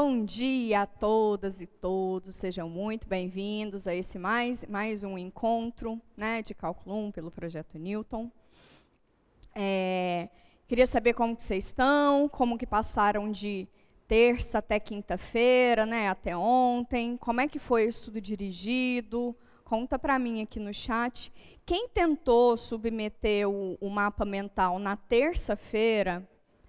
Bom dia a todas e todos, sejam muito bem-vindos a esse mais um encontro, né, de Cálculo 1 pelo Projeto Newton. Queria saber como que vocês estão, como que passaram de terça até quinta-feira, né, até ontem, como é que foi o estudo dirigido, conta para mim aqui no chat. Quem tentou submeter o mapa mental na terça-feira,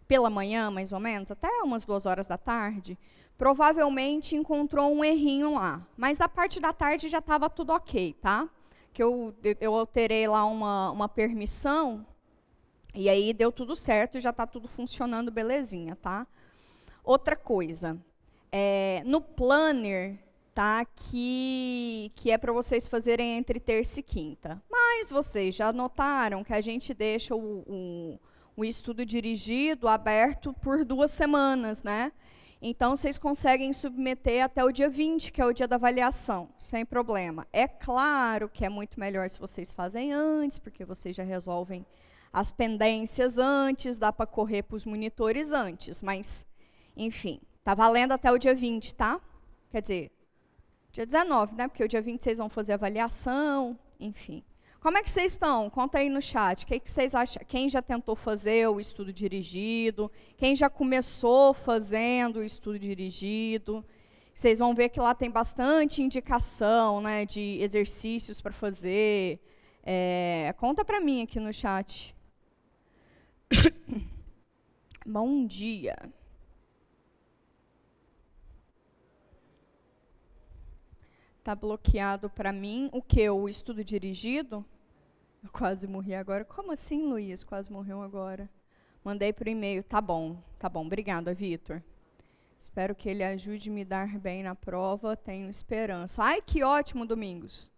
pela manhã, mais ou menos, até umas 2 horas da tarde, provavelmente encontrou um errinho lá. Mas da parte da tarde já estava tudo ok, tá? Que eu alterei lá uma permissão, e aí deu tudo certo e já está tudo funcionando belezinha, tá? Outra coisa, no planner, tá? Que é para vocês fazerem entre terça e quinta. Mas vocês já notaram que a gente deixa o estudo dirigido aberto por 2 semanas, né? Então, vocês conseguem submeter até o dia 20, que é o dia da avaliação, sem problema. É claro que é muito melhor se vocês fazem antes, porque vocês já resolvem as pendências antes, dá para correr para os monitores antes, mas, enfim, tá valendo até o dia 20, tá? Quer dizer, dia 19, né? Porque o dia 20 vocês vão fazer avaliação, enfim. Como é que vocês estão? Conta aí no chat. O que vocês acham? Quem já tentou fazer o estudo dirigido? Quem já começou fazendo o estudo dirigido? Vocês vão ver que lá tem bastante indicação, né, de exercícios para fazer. Conta para mim aqui no chat. Bom dia. Está bloqueado para mim o que? O estudo dirigido? Eu quase morri agora. Como assim, Luiz? Quase morreu agora. Mandei por e-mail. Tá bom. Obrigada, Vitor. Espero que ele ajude a me dar bem na prova. Tenho esperança. Ai, que ótimo, Domingos.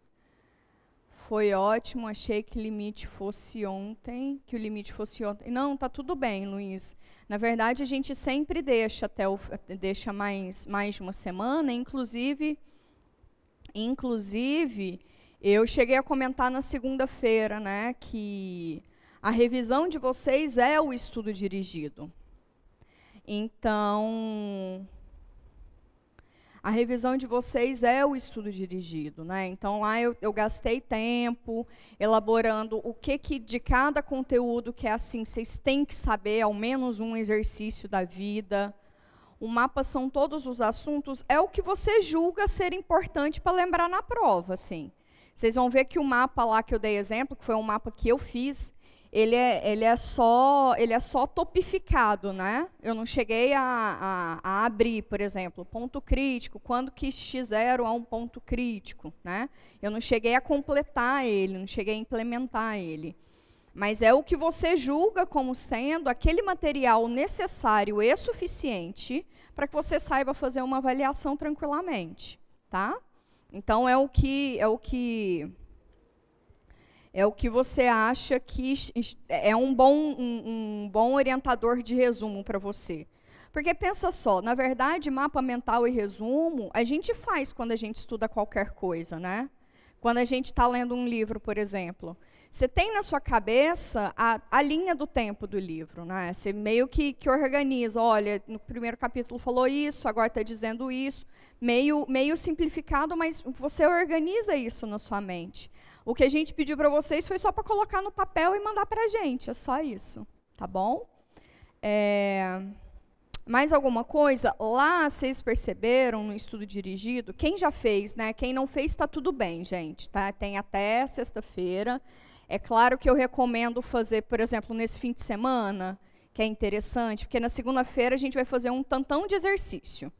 Foi ótimo. Achei que o limite fosse ontem. Não, tá tudo bem, Luiz. Na verdade, a gente sempre deixa deixa mais de uma semana, Inclusive, eu cheguei a comentar na segunda-feira, né, que a revisão de vocês é o estudo dirigido. Então, a revisão de vocês é o estudo dirigido, né? Então, lá eu gastei tempo elaborando o que de cada conteúdo que é assim, vocês têm que saber, ao menos um exercício da vida. O mapa são todos os assuntos, é o que você julga ser importante para lembrar na prova, assim. Vocês vão ver que o mapa lá que eu dei exemplo, que foi um mapa que eu fiz, ele é só topificado, né? Eu não cheguei a abrir, por exemplo, ponto crítico, quando que x0 é um ponto crítico, né? Eu não cheguei a completar ele, não cheguei a implementar ele. Mas é o que você julga como sendo aquele material necessário e suficiente para que você saiba fazer uma avaliação tranquilamente, tá? Então, é o que você acha que é um bom orientador de resumo para você. Porque pensa só, na verdade, mapa mental e resumo, a gente faz quando a gente estuda qualquer coisa, né? Quando a gente está lendo um livro, por exemplo, você tem na sua cabeça a linha do tempo do livro, né? Você meio que organiza, olha, no primeiro capítulo falou isso, agora está dizendo isso, meio simplificado, mas você organiza isso na sua mente. O que a gente pediu para vocês foi só para colocar no papel e mandar para a gente, é só isso, tá bom? Mais alguma coisa? Lá, vocês perceberam no estudo dirigido, quem já fez, né? Quem não fez, está tudo bem, gente, tá? Tem até sexta-feira. É claro que eu recomendo fazer, por exemplo, nesse fim de semana, que é interessante, porque na segunda-feira a gente vai fazer um tantão de exercício,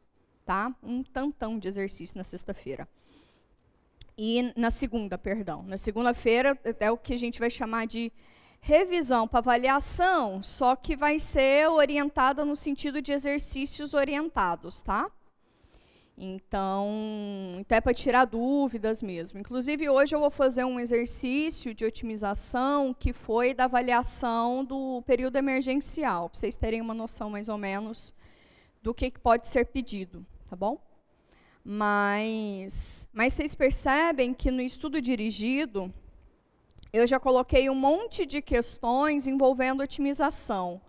tá? Um tantão de exercício na sexta-feira. E na segunda, perdão. Na segunda-feira é o que a gente vai chamar de revisão para avaliação, só que vai ser orientada no sentido de exercícios orientados, tá? Então é para tirar dúvidas mesmo. Inclusive, hoje eu vou fazer um exercício de otimização que foi da avaliação do período emergencial, para vocês terem uma noção mais ou menos do que pode ser pedido, tá bom? Mas vocês percebem que no estudo dirigido, eu já coloquei um monte de questões envolvendo otimização.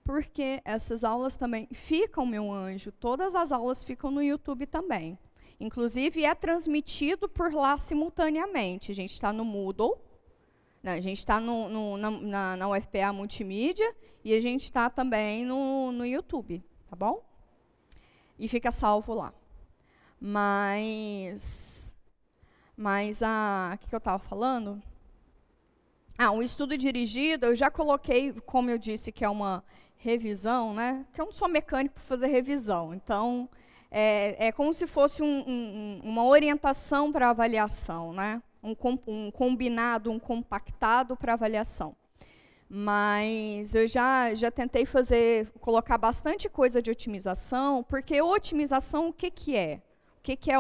Porque essas aulas também ficam, meu anjo, todas as aulas ficam no YouTube também. Inclusive, é transmitido por lá simultaneamente. A gente está no Moodle, né, a gente está na UFPA Multimídia e a gente está também no YouTube, tá bom? E fica salvo lá. Mas o que eu estava falando? Um estudo dirigido, eu já coloquei, como eu disse, que é uma revisão, né? Que eu não sou mecânico para fazer revisão. Então, é como se fosse uma orientação para avaliação, né? Um combinado, um compactado para avaliação. Mas eu já tentei colocar bastante coisa de otimização, porque otimização, o que é? O que é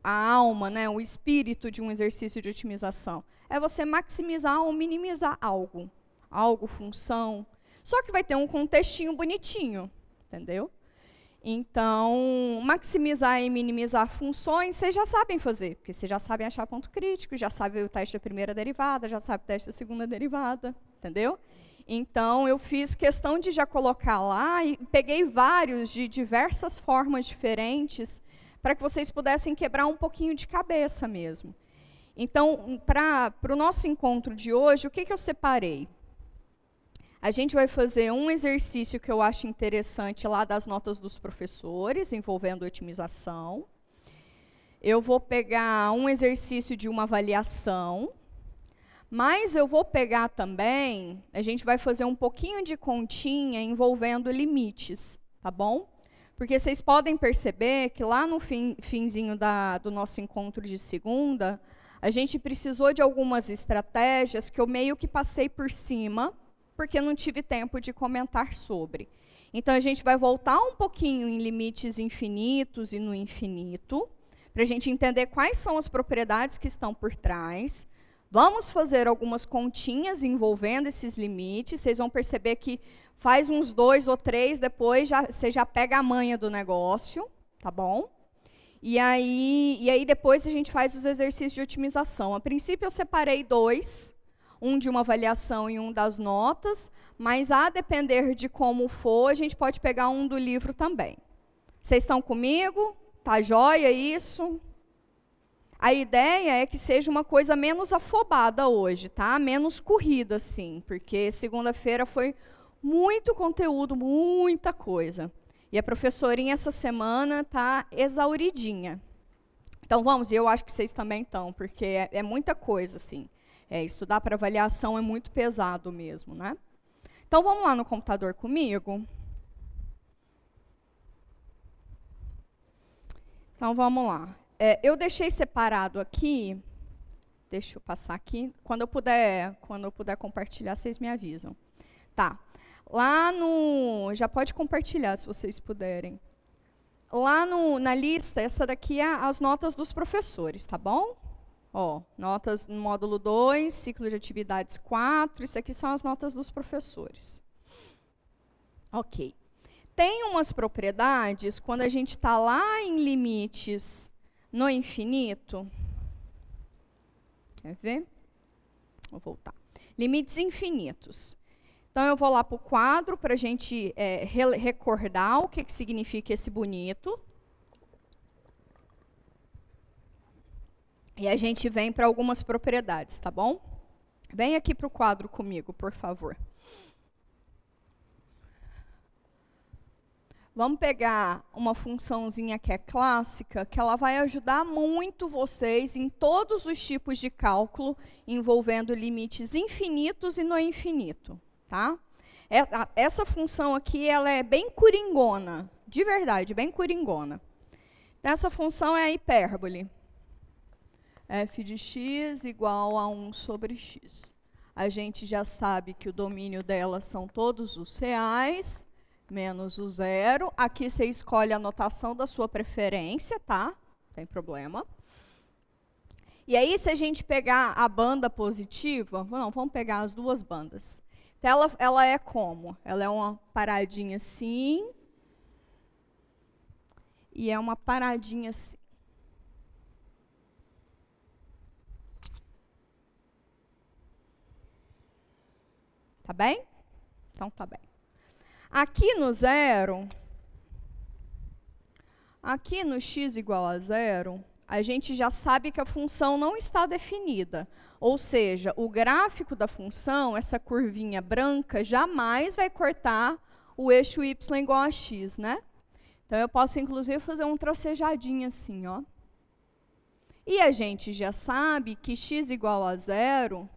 a alma, né, o espírito de um exercício de otimização? É você maximizar ou minimizar algo, função. Só que vai ter um contextinho bonitinho, entendeu? Então, maximizar e minimizar funções, vocês já sabem fazer, porque vocês já sabem achar ponto crítico, já sabem o teste da primeira derivada, já sabem o teste da segunda derivada, entendeu? Então, eu fiz questão de já colocar lá e peguei vários de diversas formas diferentes para que vocês pudessem quebrar um pouquinho de cabeça mesmo. Então, para o nosso encontro de hoje, o que eu separei? A gente vai fazer um exercício que eu acho interessante lá das notas dos professores, envolvendo otimização. Eu vou pegar um exercício de uma avaliação, mas eu vou pegar também, a gente vai fazer um pouquinho de continha envolvendo limites, tá bom? Porque vocês podem perceber que lá no finzinho do nosso encontro de segunda, a gente precisou de algumas estratégias que eu meio que passei por cima, porque não tive tempo de comentar sobre. Então, a gente vai voltar um pouquinho em limites infinitos e no infinito, para a gente entender quais são as propriedades que estão por trás. Vamos fazer algumas continhas envolvendo esses limites. Vocês vão perceber que faz uns 2 ou 3, depois você já pega a manha do negócio, tá bom? E aí depois a gente faz os exercícios de otimização. A princípio, eu separei 2, um de uma avaliação e um das notas, mas a depender de como for, a gente pode pegar um do livro também. Vocês estão comigo? Tá joia isso? A ideia é que seja uma coisa menos afobada hoje, tá? Menos corrida, assim, porque segunda-feira foi muito conteúdo, muita coisa. E a professorinha essa semana tá exauridinha. Então vamos, e eu acho que vocês também estão, porque é muita coisa, assim. Estudar para avaliação é muito pesado mesmo, né? Então, vamos lá no computador comigo? Então, vamos lá. Eu deixei separado aqui, deixa eu passar aqui, quando eu puder compartilhar, vocês me avisam. Tá, lá já pode compartilhar, se vocês puderem. Lá na lista, essa daqui é as notas dos professores, tá bom? Ó, notas no módulo 2, ciclo de atividades 4, isso aqui são as notas dos professores. Ok. Tem umas propriedades, quando a gente está lá em limites no infinito. Quer ver? Vou voltar. Limites infinitos. Então, eu vou lá para o quadro para a gente recordar o que significa esse bonito. E a gente vem para algumas propriedades, tá bom? Vem aqui para o quadro comigo, por favor. Vamos pegar uma funçãozinha que é clássica, que ela vai ajudar muito vocês em todos os tipos de cálculo envolvendo limites infinitos e no infinito, tá? Essa função aqui, ela é bem coringona, de verdade, bem coringona. Essa função é a hipérbole. F de x igual a 1 sobre x. A gente já sabe que o domínio dela são todos os reais, menos o zero. Aqui você escolhe a notação da sua preferência, tá? Não tem problema. E aí, se a gente pegar a banda positiva, vamos pegar as duas bandas. Então, ela é como? Ela é uma paradinha assim, e é uma paradinha assim. Tá bem? Então, tá bem. Aqui no zero, aqui no x igual a zero, a gente já sabe que a função não está definida. Ou seja, o gráfico da função, essa curvinha branca, jamais vai cortar o eixo y igual a x, né? Então, eu posso, inclusive, fazer um tracejadinho assim, ó. E a gente já sabe que x igual a zero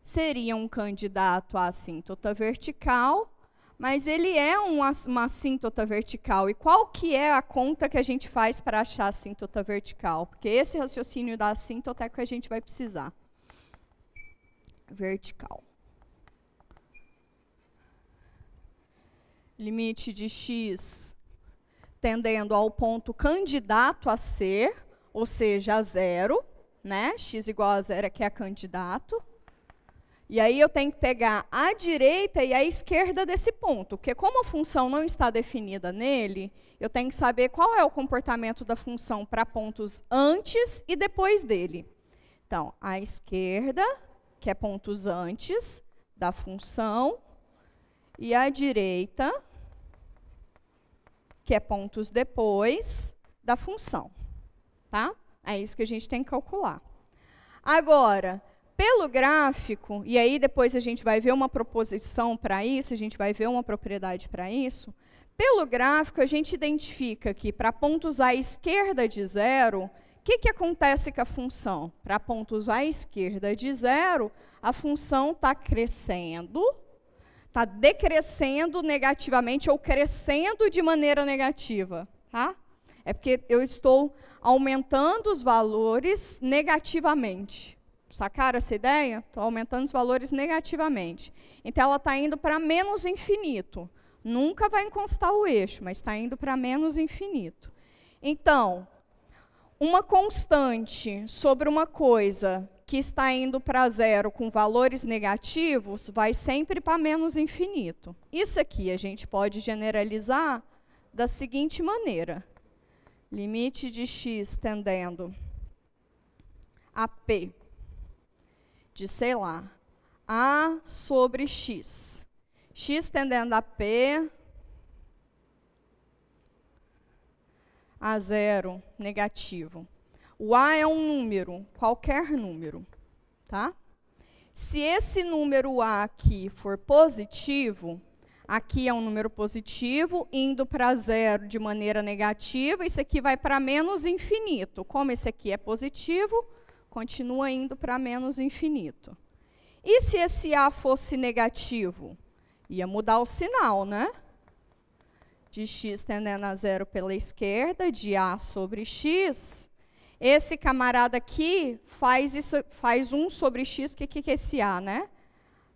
seria um candidato à assíntota vertical, mas ele é uma assíntota vertical. E qual que é a conta que a gente faz para achar a assíntota vertical? Porque esse raciocínio da assíntota é que a gente vai precisar. Vertical. Limite de x tendendo ao ponto candidato a ser, ou seja, a zero, né? X igual a zero aqui é candidato. E aí eu tenho que pegar a direita e a esquerda desse ponto, porque como a função não está definida nele, eu tenho que saber qual é o comportamento da função para pontos antes e depois dele. Então, a esquerda, que é pontos antes da função, e a direita, que é pontos depois da função. Tá? É isso que a gente tem que calcular. Agora, pelo gráfico, e aí depois a gente vai ver uma proposição para isso, a gente vai ver uma propriedade para isso. Pelo gráfico, a gente identifica que para pontos à esquerda de zero, o que acontece com a função? Para pontos à esquerda de zero, a função está crescendo, está decrescendo negativamente ou crescendo de maneira negativa. Tá? É porque eu estou aumentando os valores negativamente. Sacaram essa ideia? Estou aumentando os valores negativamente. Então, ela está indo para menos infinito. Nunca vai encostar o eixo, mas está indo para menos infinito. Então, uma constante sobre uma coisa que está indo para zero com valores negativos, vai sempre para menos infinito. Isso aqui a gente pode generalizar da seguinte maneira. Limite de x tendendo a p de, sei lá, a sobre x. X tendendo a p a zero, negativo. O a é um número, qualquer número, tá? Se esse número a aqui for positivo, aqui é um número positivo, indo para zero de maneira negativa, isso aqui vai para menos infinito. Como esse aqui é positivo, continua indo para menos infinito. E se esse a fosse negativo? Ia mudar o sinal, né? De x tendendo a zero pela esquerda, de a sobre x. Esse camarada aqui faz 1 sobre x, que é esse a, né?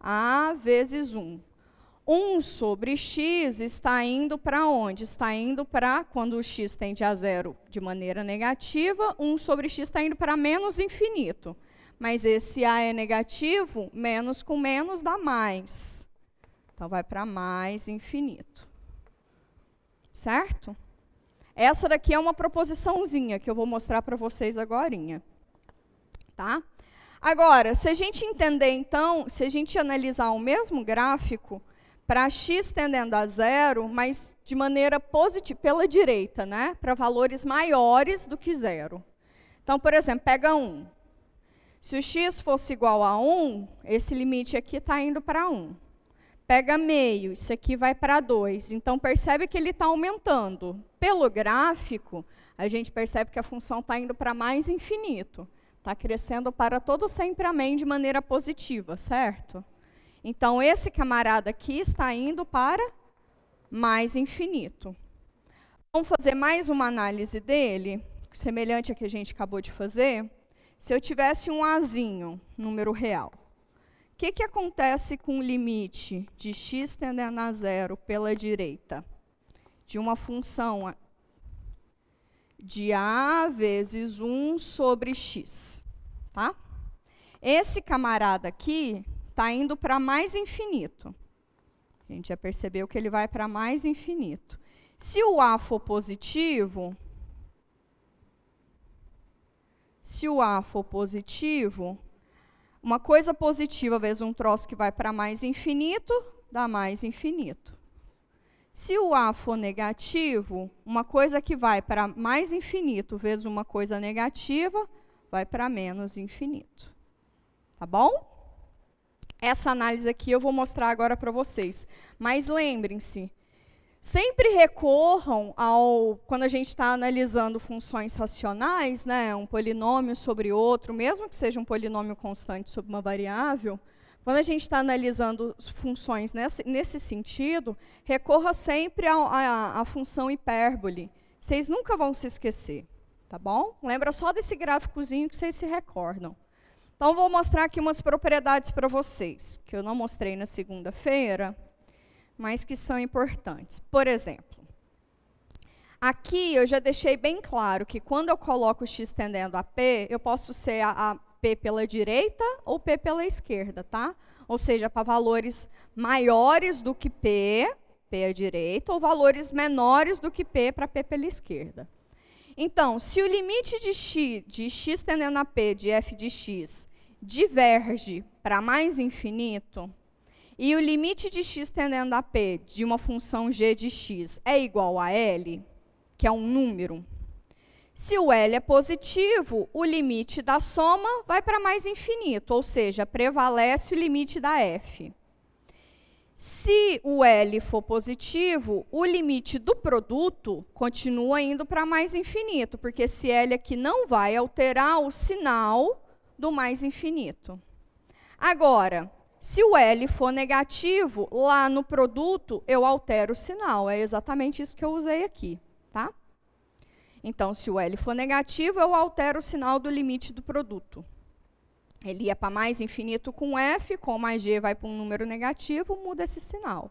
A vezes 1. 1 sobre x está indo para onde? Está indo para, quando o x tende a zero de maneira negativa, 1 sobre x está indo para menos infinito. Mas esse a é negativo, menos com menos dá mais. Então, vai para mais infinito. Certo? Essa daqui é uma proposiçãozinha que eu vou mostrar para vocês agorinha. Tá? Agora, se a gente entender, então, se a gente analisar o mesmo gráfico, para x tendendo a zero, mas de maneira positiva, pela direita, né? Para valores maiores do que zero. Então, por exemplo, pega 1. Se o x fosse igual a 1, esse limite aqui está indo para 1. Pega meio, isso aqui vai para 2. Então, percebe que ele está aumentando. Pelo gráfico, a gente percebe que a função está indo para mais infinito. Está crescendo para todo sempre amém de maneira positiva, certo? Então, esse camarada aqui está indo para mais infinito. Vamos fazer mais uma análise dele, semelhante à que a gente acabou de fazer. Se eu tivesse um azinho, número real, o que acontece com o limite de x tendendo a zero pela direita? De uma função de a vezes 1 sobre x. Tá? Esse camarada aqui está indo para mais infinito. A gente já percebeu que ele vai para mais infinito. Se o a for positivo, uma coisa positiva vezes um troço que vai para mais infinito, dá mais infinito. Se o A for negativo, uma coisa que vai para mais infinito vezes uma coisa negativa, vai para menos infinito. Tá bom? Essa análise aqui eu vou mostrar agora para vocês. Mas lembrem-se, sempre recorram quando a gente está analisando funções racionais, né, um polinômio sobre outro, mesmo que seja um polinômio constante sobre uma variável, quando a gente está analisando funções nesse sentido, recorra sempre à função hipérbole. Vocês nunca vão se esquecer, tá bom? Lembra só desse gráficozinho que vocês se recordam. Então, vou mostrar aqui umas propriedades para vocês, que eu não mostrei na segunda-feira, mas que são importantes. Por exemplo, aqui eu já deixei bem claro que quando eu coloco x tendendo a p, eu posso ser a P pela direita ou P pela esquerda, tá? Ou seja, para valores maiores do que P à direita, ou valores menores do que P para P pela esquerda. Então, se o limite de x tendendo a P de f de x diverge para mais infinito, e o limite de x tendendo a P de uma função g de x é igual a L, que é um número, se o L é positivo, o limite da soma vai para mais infinito, ou seja, prevalece o limite da f. Se o L for positivo, o limite do produto continua indo para mais infinito, porque esse L aqui não vai alterar o sinal do mais infinito. Agora, se o L for negativo, lá no produto eu altero o sinal. É exatamente isso que eu usei aqui, tá? Então, se o L for negativo, eu altero o sinal do limite do produto. Ele ia para mais infinito com f, com mais g vai para um número negativo, muda esse sinal.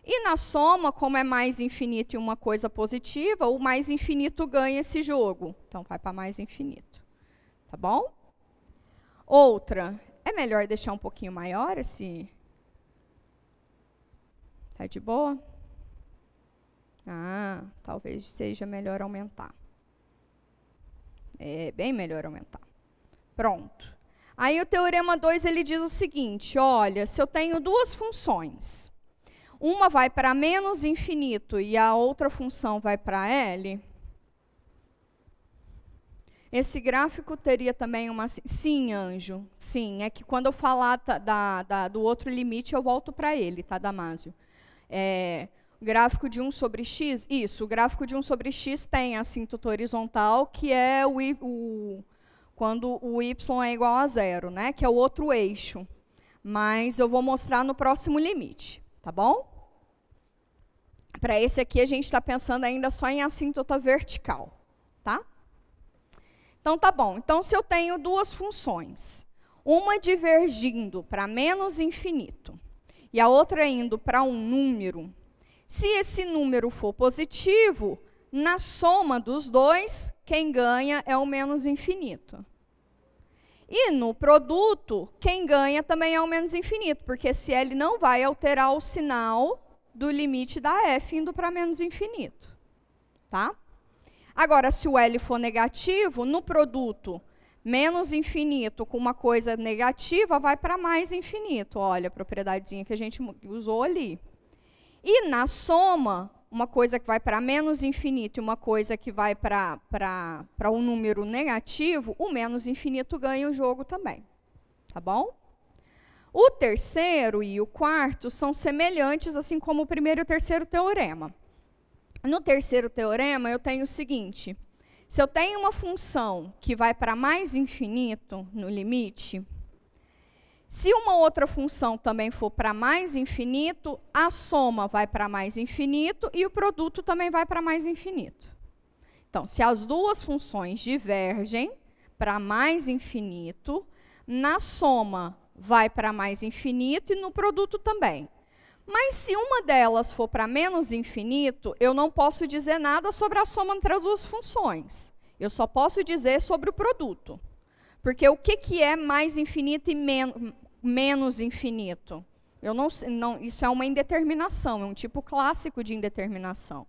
E na soma, como é mais infinito e uma coisa positiva, o mais infinito ganha esse jogo. Então, vai para mais infinito. Tá bom? Outra, é melhor deixar um pouquinho maior esse... Tá de boa? Ah, talvez seja melhor aumentar. É bem melhor aumentar. Pronto. Aí o teorema 2 ele diz o seguinte, olha, se eu tenho duas funções, uma vai para menos infinito e a outra função vai para L, esse gráfico teria também uma... Sim, Anjo, sim, é que quando eu falar do outro limite eu volto para ele, tá, Damásio? Gráfico de 1 sobre x, isso, o gráfico de 1 sobre x tem a assíntota horizontal, que é quando o y é igual a zero, né? Que é o outro eixo. Mas eu vou mostrar no próximo limite, tá bom? Para esse aqui, a gente está pensando ainda só em assíntota vertical, tá? Então, tá bom. Então, se eu tenho duas funções, uma divergindo para menos infinito e a outra indo para um número, se esse número for positivo, na soma dos dois, quem ganha é o menos infinito. E no produto, quem ganha também é o menos infinito, porque esse L não vai alterar o sinal do limite da f indo para menos infinito. Tá? Agora, se o L for negativo, no produto, menos infinito com uma coisa negativa vai para mais infinito. Olha a propriedadezinha que a gente usou ali. E na soma, uma coisa que vai para menos infinito e uma coisa que vai para um número negativo, o menos infinito ganha o jogo também. Tá bom? O terceiro e o quarto são semelhantes, assim como o primeiro e o terceiro teorema. No terceiro teorema, eu tenho o seguinte. Se eu tenho uma função que vai para mais infinito no limite, se uma outra função também for para mais infinito, a soma vai para mais infinito e o produto também vai para mais infinito. Então, se as duas funções divergem para mais infinito, na soma vai para mais infinito e no produto também. Mas se uma delas for para menos infinito, eu não posso dizer nada sobre a soma entre as duas funções. Eu só posso dizer sobre o produto. Porque o que é mais infinito e menos infinito? Isso é uma indeterminação, é um tipo clássico de indeterminação.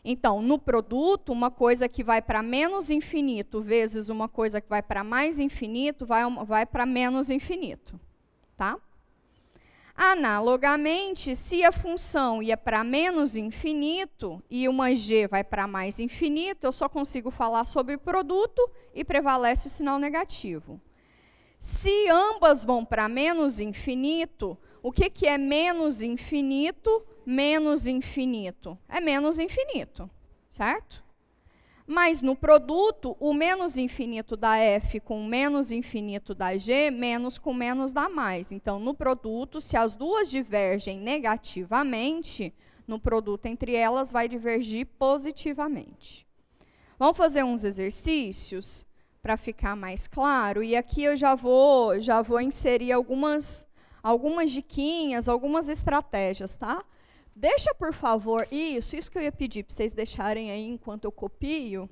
Então, no produto, uma coisa que vai para menos infinito vezes uma coisa que vai para mais infinito vai para menos infinito. Tá? Analogamente, se a função ia para menos infinito e uma g vai para mais infinito, eu só consigo falar sobre produto e prevalece o sinal negativo. Se ambas vão para menos infinito, o que é menos infinito? Menos infinito é menos infinito, certo? Mas no produto, o menos infinito dá f com menos infinito dá g, menos com menos dá mais. Então, no produto, se as duas divergem negativamente, no produto entre elas vai divergir positivamente. Vamos fazer uns exercícios para ficar mais claro. E aqui eu já vou inserir algumas diquinhas, algumas estratégias, tá? Deixa, por favor, isso que eu ia pedir para vocês deixarem aí enquanto eu copio.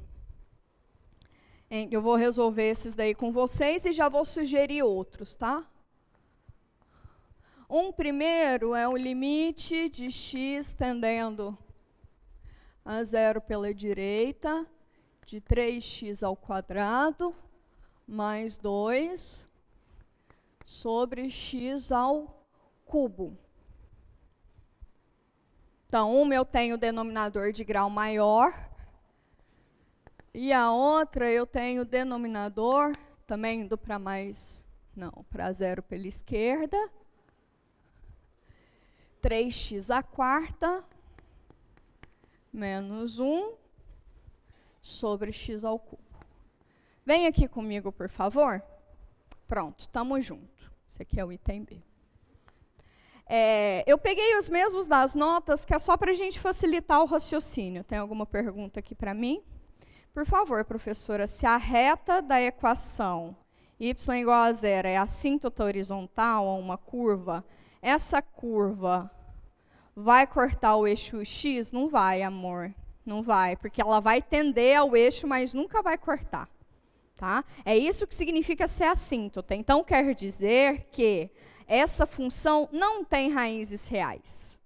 Eu vou resolver esses daí com vocês e já vou sugerir outros, tá? Um primeiro é o limite de x tendendo a zero pela direita, de 3x ao quadrado, mais 2, sobre x ao cubo. Então, uma eu tenho o denominador de grau maior, e a outra eu tenho o denominador, também indo para para zero pela esquerda, 3x à quarta, menos 1, sobre x ao cubo. Vem aqui comigo, por favor. Pronto, estamos juntos. Esse aqui é o item B. Eu peguei os mesmos das notas, que é só para a gente facilitar o raciocínio. Tem alguma pergunta aqui para mim? Por favor, professora, se a reta da equação y igual a zero é assíntota horizontal a uma curva, essa curva vai cortar o eixo x? Não vai, amor. Não vai, porque ela vai tender ao eixo, mas nunca vai cortar. Tá? É isso que significa ser assíntota. Então, quer dizer que essa função não tem raízes reais.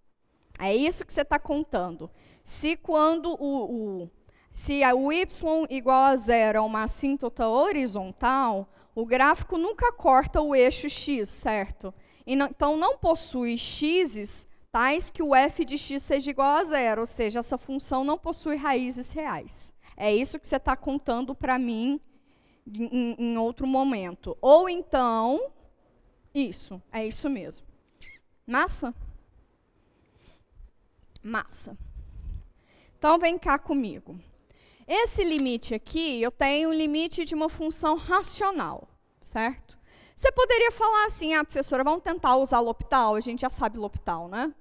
É isso que você está contando. Se quando o y igual a zero é uma assíntota horizontal, o gráfico nunca corta o eixo x, certo? Então, não possui x's tais que o f de x seja igual a zero, ou seja, essa função não possui raízes reais. É isso que você está contando para mim em outro momento. Ou então, é isso mesmo. Massa? Massa. Então, vem cá comigo. Esse limite aqui, eu tenho um limite de uma função racional, certo? Você poderia falar assim, professora, vamos tentar usar L'Hopital? A gente já sabe L'Hopital, né?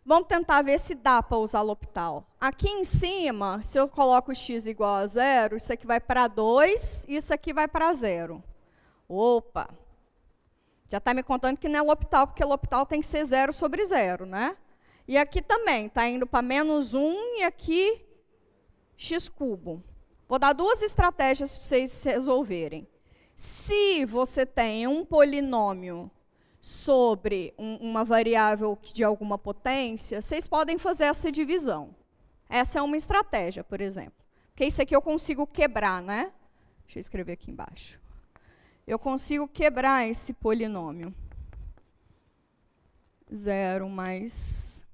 Vamos tentar ver se dá para usar L'Hopital. Aqui em cima, se eu coloco x igual a zero, isso aqui vai para 2, isso aqui vai para 0. Opa! Já está me contando que não é L'Hopital, porque L'Hopital tem que ser 0 sobre 0, né? E aqui também, está indo para menos 1 e aqui x cubo. Vou dar duas estratégias para vocês resolverem. Se você tem um polinômio sobre uma variável de alguma potência, vocês podem fazer essa divisão. Essa é uma estratégia, por exemplo. Porque isso aqui eu consigo quebrar, né? Deixa eu escrever aqui embaixo. Eu consigo quebrar esse polinômio. 0 mais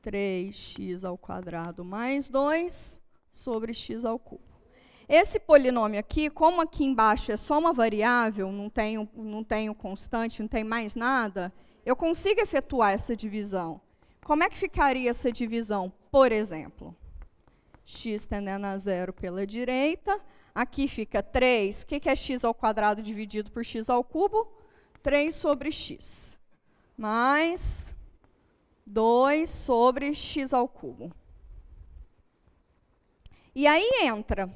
3x ao quadrado mais 2 sobre x ao cubo. Esse polinômio aqui, como aqui embaixo é só uma variável, não tenho constante, não tem mais nada, eu consigo efetuar essa divisão. Como é que ficaria essa divisão? Por exemplo, x tendendo a zero pela direita, aqui fica 3. O que é x ao quadrado dividido por x ao cubo? 3 sobre x. Mais 2 sobre x ao cubo. E aí entra.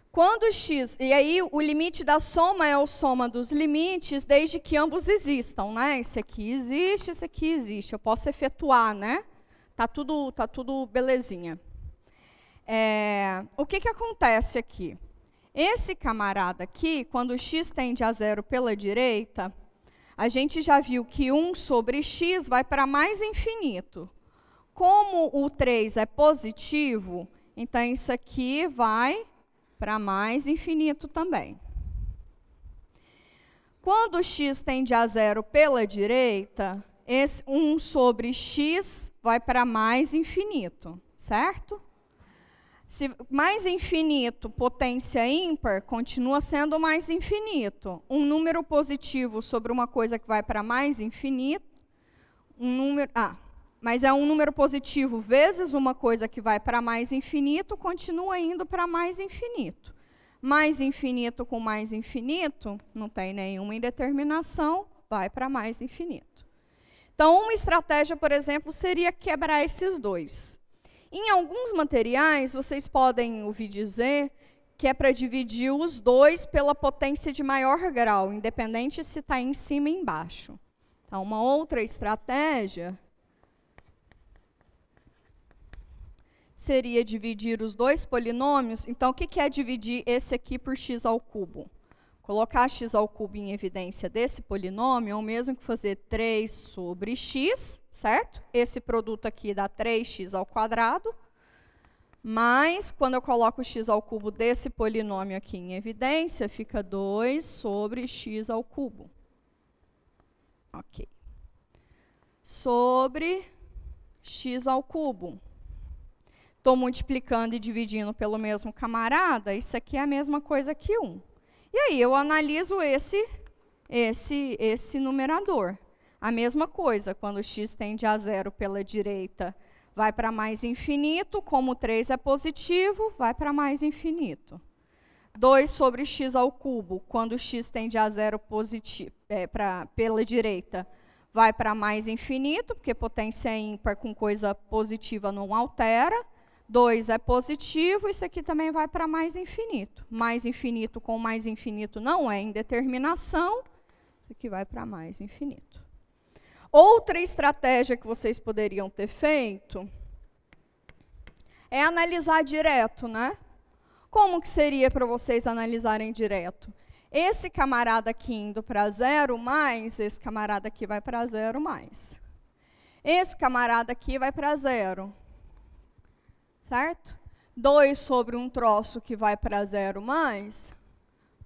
Quando x, e aí o limite da soma é a soma dos limites, desde que ambos existam, né? Esse aqui existe, eu posso efetuar, né? Tá tudo belezinha. O que acontece aqui? Esse camarada aqui, quando x tende a zero pela direita, a gente já viu que 1 sobre x vai para mais infinito. Como o 3 é positivo, então isso aqui vai para mais infinito também. Quando x tende a zero pela direita, esse 1 sobre x vai para mais infinito, certo? Se mais infinito, potência ímpar, continua sendo mais infinito. Um número positivo sobre uma coisa que vai para mais infinito, mas é um número positivo vezes uma coisa que vai para mais infinito, continua indo para mais infinito. Mais infinito com mais infinito, não tem nenhuma indeterminação, vai para mais infinito. Então, uma estratégia, por exemplo, seria quebrar esses dois. Em alguns materiais, vocês podem ouvir dizer que é para dividir os dois pela potência de maior grau, independente se está em cima ou embaixo. Então, uma outra estratégia seria dividir os dois polinômios. Então, o que é dividir esse aqui por x ao cubo? Colocar x ao cubo em evidência desse polinômio é o mesmo que fazer 3 sobre x, certo? Esse produto aqui dá 3x ao quadrado, mas quando eu coloco x ao cubo desse polinômio aqui em evidência, fica 2 sobre x ao cubo. Ok. Sobre x ao cubo. Estou multiplicando e dividindo pelo mesmo camarada, isso aqui é a mesma coisa que 1. E aí, eu analiso esse numerador. A mesma coisa, quando x tende a zero pela direita, vai para mais infinito, como 3 é positivo, vai para mais infinito. 2 sobre x ao cubo, quando x tende a zero pela direita, vai para mais infinito, porque potência ímpar com coisa positiva não altera. 2 é positivo, isso aqui também vai para mais infinito. Mais infinito com mais infinito não é indeterminação, isso aqui vai para mais infinito. Outra estratégia que vocês poderiam ter feito é analisar direto, né? Como que seria para vocês analisarem direto? Esse camarada aqui indo para 0 mais, esse camarada aqui vai para 0 mais. Esse camarada aqui vai para 0. Certo? 2 sobre um troço que vai para 0 mais,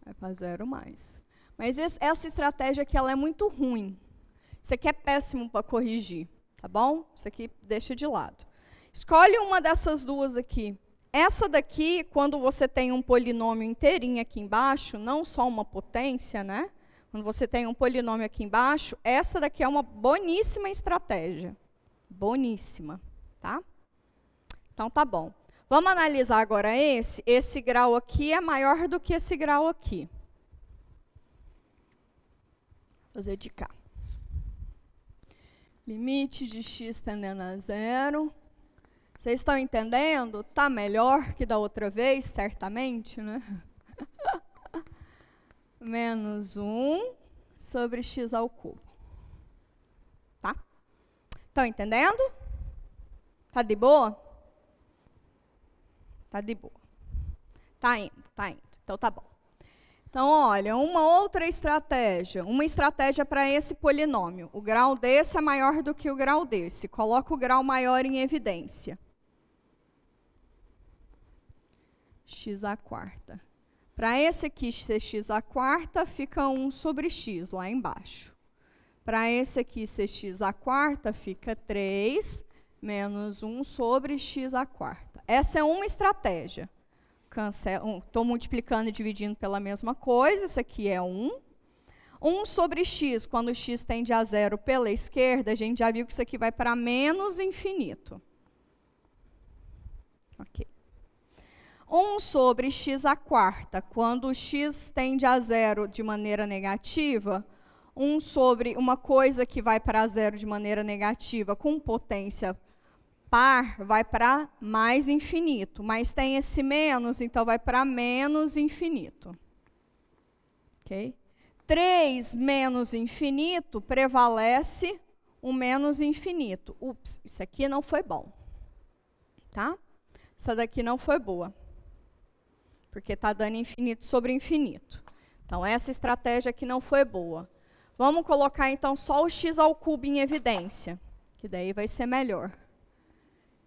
vai para 0 mais. Mas essa estratégia aqui ela é muito ruim. Isso aqui é péssimo para corrigir, tá bom? Isso aqui deixa de lado. Escolhe uma dessas duas aqui. Essa daqui, quando você tem um polinômio inteirinho aqui embaixo, não só uma potência, né? Quando você tem um polinômio aqui embaixo, essa daqui é uma boníssima estratégia. Boníssima, tá? Então, tá bom. Vamos analisar agora esse. Esse grau aqui é maior do que esse grau aqui. Vou fazer de cá. Limite de x tendendo a 0. Vocês estão entendendo? Está melhor que da outra vez, certamente, né? Menos 1 sobre x ao cubo. Tá? Estão entendendo? Tá de boa? Tá de boa. Tá indo, tá indo. Então, tá bom. Então, olha, uma outra estratégia. Uma estratégia para esse polinômio. O grau desse é maior do que o grau desse. Coloca o grau maior em evidência. X à quarta. Para esse aqui ser x à quarta, fica 1 sobre x lá embaixo. Para esse aqui ser x à quarta, fica 3 menos 1 sobre x à quarta. Essa é uma estratégia. Estou multiplicando e dividindo pela mesma coisa, isso aqui é 1. 1 sobre x, quando x tende a 0 pela esquerda, a gente já viu que isso aqui vai para menos infinito. Ok. 1 sobre x à quarta, quando x tende a 0 de maneira negativa, 1 sobre uma coisa que vai para 0 de maneira negativa com potência par, vai para mais infinito. Mas tem esse menos, então vai para menos infinito. Ok? 3 menos infinito prevalece o menos infinito. Ups, isso aqui não foi bom. Tá? Essa daqui não foi boa. Porque está dando infinito sobre infinito. Então, essa estratégia aqui não foi boa. Vamos colocar, então, só o x ao cubo em evidência. Que daí vai ser melhor.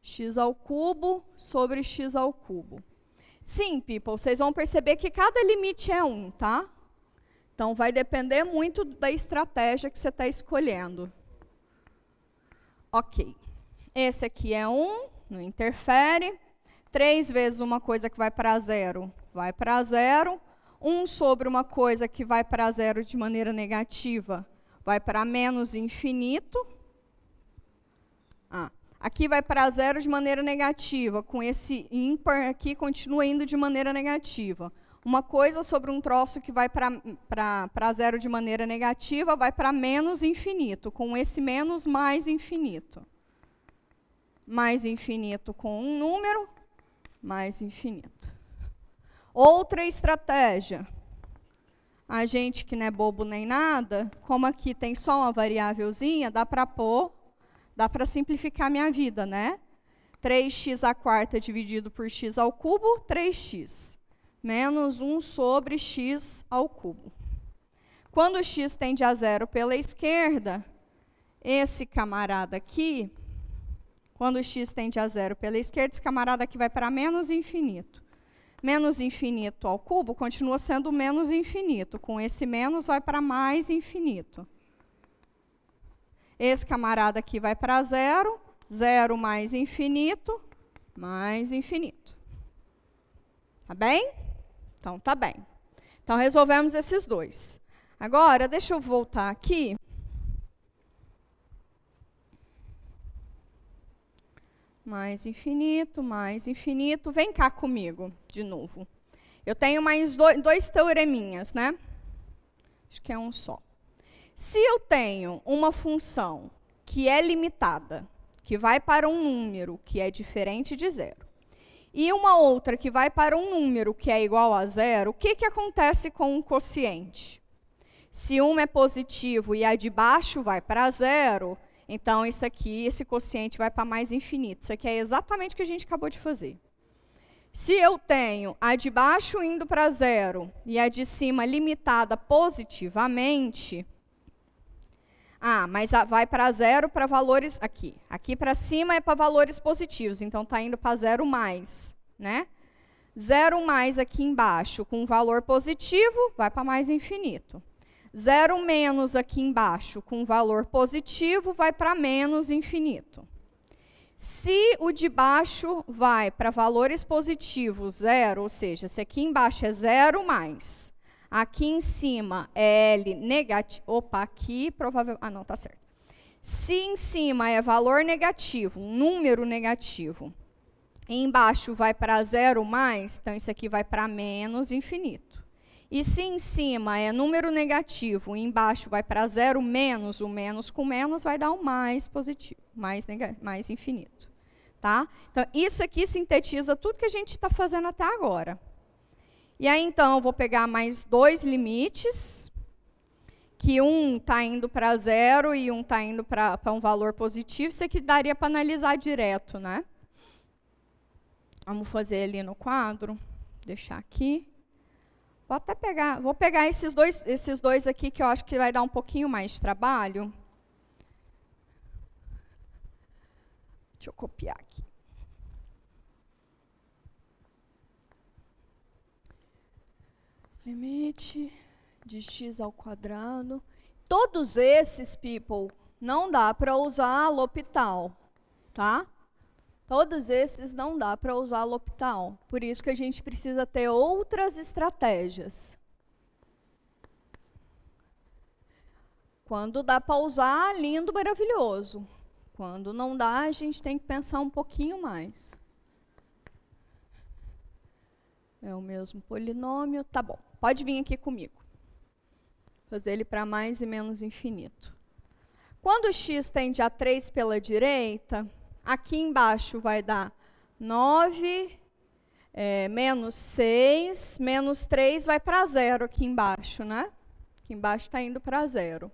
X ao cubo sobre x ao cubo. Sim, people, vocês vão perceber que cada limite é 1, tá? Então, vai depender muito da estratégia que você está escolhendo. Ok. Esse aqui é 1, não interfere. 3 vezes uma coisa que vai para 0, vai para 0. 1 sobre uma coisa que vai para 0 de maneira negativa, vai para menos infinito. Aqui vai para 0 de maneira negativa, com esse ímpar aqui continua indo de maneira negativa. Uma coisa sobre um troço que vai para 0 de maneira negativa, vai para menos infinito, com esse menos mais infinito. Mais infinito com um número, mais infinito. Outra estratégia. A gente que não é bobo nem nada, como aqui tem só uma variávelzinha, dá para simplificar minha vida, né? 3x² dividido por x ao cubo, 3x. Menos 1 sobre x ao cubo. Quando x tende a 0 pela esquerda, esse camarada aqui, quando x tende a 0 pela esquerda, esse camarada aqui vai para menos infinito. Menos infinito ao cubo continua sendo menos infinito. Com esse menos vai para mais infinito. Esse camarada aqui vai para 0. 0 mais infinito, mais infinito. Tá bem? Então, tá bem. Então, resolvemos esses dois. Agora, deixa eu voltar aqui. Mais infinito, mais infinito. Vem cá comigo, de novo. Eu tenho mais dois teoreminhas, né? Acho que é um só. Se eu tenho uma função que é limitada, que vai para um número que é diferente de 0, e uma outra que vai para um número que é igual a 0, o que acontece com o quociente? Se uma é positivo e a de baixo vai para 0, então isso aqui, esse quociente vai para mais infinito. Isso aqui é exatamente o que a gente acabou de fazer. Se eu tenho a de baixo indo para 0 e a de cima limitada positivamente, mas vai para 0 para valores aqui. Aqui para cima é para valores positivos, então está indo para 0 mais, né? 0 mais aqui embaixo com valor positivo, vai para mais infinito. 0 menos aqui embaixo com valor positivo, vai para menos infinito. Se o de baixo vai para valores positivos, 0, ou seja, se aqui embaixo é 0 mais, aqui em cima é L negativo. Opa, aqui provavelmente. Não, tá certo. Se em cima é valor negativo, um número negativo, e embaixo vai para 0 mais, então isso aqui vai para menos infinito. E se em cima é número negativo e embaixo vai para 0 menos, o menos com menos vai dar um mais positivo, mais infinito. Tá? Então, isso aqui sintetiza tudo que a gente está fazendo até agora. E aí, então, eu vou pegar mais dois limites, que um está indo para 0 e um está indo para um valor positivo. Isso aqui daria para analisar direto, né? Vamos fazer ali no quadro, deixar aqui. Vou pegar esses dois aqui, que eu acho que vai dar um pouquinho mais de trabalho. Deixa eu copiar aqui. Limite de x ao quadrado. Todos esses, people, não dá para usar L'Hopital, tá? Todos esses não dá para usar L'Hopital. Por isso que a gente precisa ter outras estratégias. Quando dá para usar, lindo, maravilhoso. Quando não dá, a gente tem que pensar um pouquinho mais. É o mesmo polinômio. Tá bom, pode vir aqui comigo. Fazer ele para mais e menos infinito. Quando x tende a 3 pela direita, aqui embaixo vai dar 9 menos 6, menos 3 vai para 0 aqui embaixo, né? Aqui embaixo está indo para 0.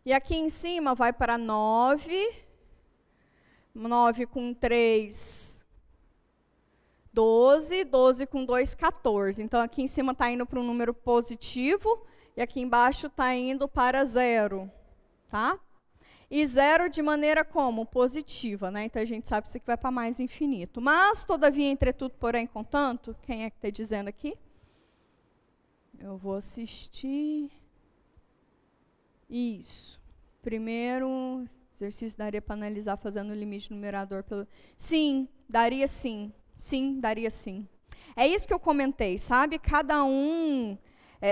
E aqui em cima vai para 9, 9 com 3, 12, 12 com 2, 14. Então, aqui em cima está indo para um número positivo e aqui embaixo está indo para 0, tá? E 0 de maneira como? Positiva, né? Então, a gente sabe que isso aqui vai para mais infinito. Mas, todavia, entretudo, porém, contanto, quem é que está dizendo aqui? Eu vou assistir. Isso. Primeiro exercício daria para analisar fazendo o limite numerador pelo... Sim, daria sim. Sim, daria sim. É isso que eu comentei, sabe? Cada um...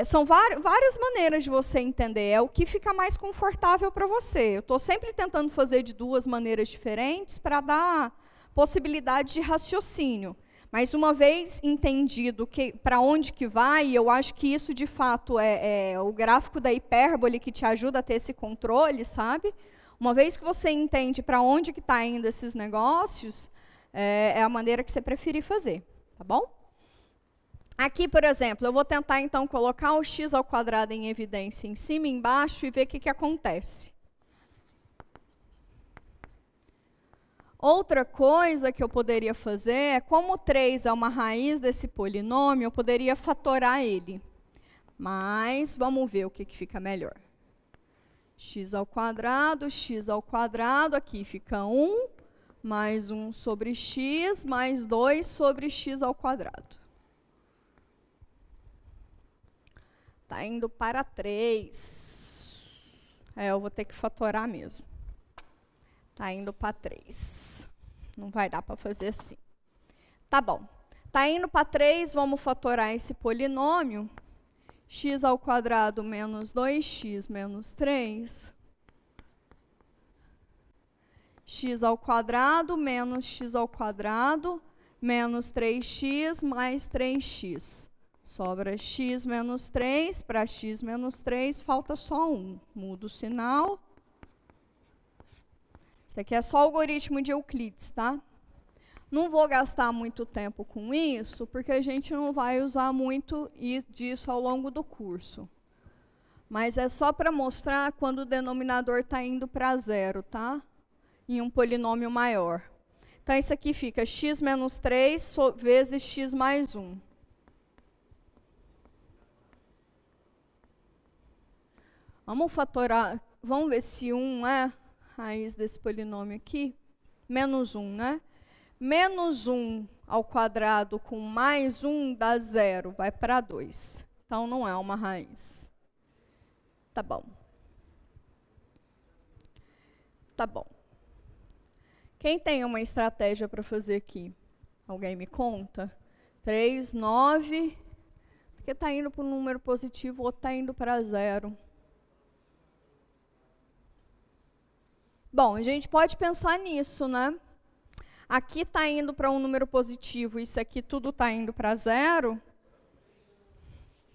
são várias maneiras de você entender. É o que fica mais confortável para você. Eu estou sempre tentando fazer de duas maneiras diferentes para dar possibilidade de raciocínio. Mas uma vez entendido para onde que vai, eu acho que isso de fato é o gráfico da hipérbole que te ajuda a ter esse controle, sabe? Uma vez que você entende para onde que está indo esses negócios, é a maneira que você preferir fazer, tá bom? Aqui, por exemplo, eu vou tentar então colocar o x² em evidência em cima e embaixo e ver o que acontece. Outra coisa que eu poderia fazer é, como 3 é uma raiz desse polinômio, eu poderia fatorar ele. Mas vamos ver o que fica melhor. X², aqui fica 1, mais 1 sobre x, mais 2 sobre x². Está indo para 3. Eu vou ter que fatorar mesmo. Está indo para 3. Não vai dar para fazer assim. Tá bom. Está indo para 3, vamos fatorar esse polinômio. X² menos 2x menos 3. X² menos x² menos 3x mais 3x. Sobra x menos 3. Para x menos 3, falta só 1. Muda o sinal. Isso aqui é só o algoritmo de Euclides, tá? Não vou gastar muito tempo com isso, porque a gente não vai usar muito disso ao longo do curso. Mas é só para mostrar quando o denominador está indo para 0, tá? Em um polinômio maior. Então, isso aqui fica x menos 3 vezes x mais 1. Vamos fatorar, vamos ver se 1 é raiz desse polinômio aqui. Menos 1, né? Menos 1 ao quadrado com mais 1 dá 0, vai para 2. Então, não é uma raiz. Tá bom. Tá bom. Quem tem uma estratégia para fazer aqui? Alguém me conta? 3, 9. Porque está indo para um número positivo, ou está indo para 0. Bom, a gente pode pensar nisso, né? Aqui está indo para um número positivo, isso aqui tudo está indo para 0.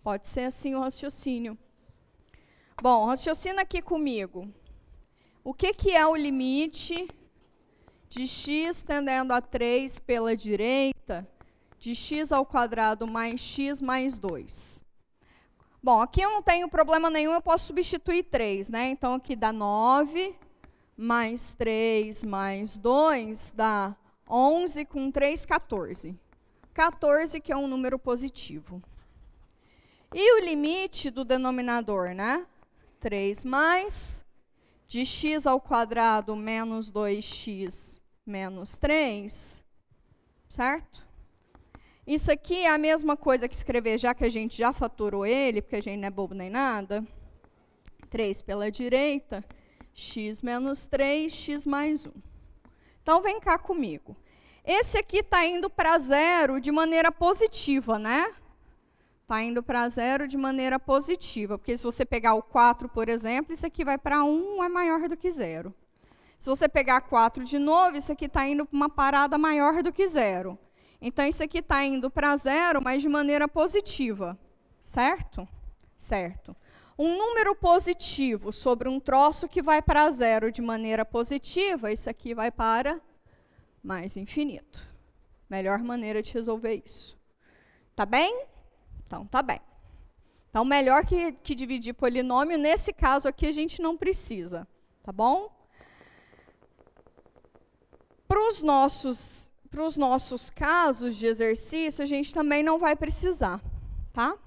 Pode ser assim o raciocínio. Bom, raciocina aqui comigo. O que é o limite de x tendendo a 3 pela direita de x² mais x mais 2? Bom, aqui eu não tenho problema nenhum, eu posso substituir 3, né? Então, aqui dá 9... mais 3 mais 2 dá 11, com 3, 14. 14 que é um número positivo. E o limite do denominador, né? 3 mais de x² menos 2x menos 3, certo? Isso aqui é a mesma coisa que escrever, já que a gente já fatorou ele, porque a gente não é bobo nem nada. 3 pela direita... x menos 3, x mais 1. Então, vem cá comigo. Esse aqui está indo para 0 de maneira positiva, né? Está indo para 0 de maneira positiva. Porque se você pegar o 4, por exemplo, isso aqui vai para 1, é maior do que 0. Se você pegar 4 de novo, isso aqui está indo para uma parada maior do que 0. Então, isso aqui está indo para 0, mas de maneira positiva. Certo? Certo. Um número positivo sobre um troço que vai para 0 de maneira positiva, isso aqui vai para mais infinito. Melhor maneira de resolver isso. Tá bem? Então, tá bem. Então, melhor que dividir polinômio, nesse caso aqui a gente não precisa. Tá bom? Para os nossos casos de exercício, a gente também não vai precisar. Tá?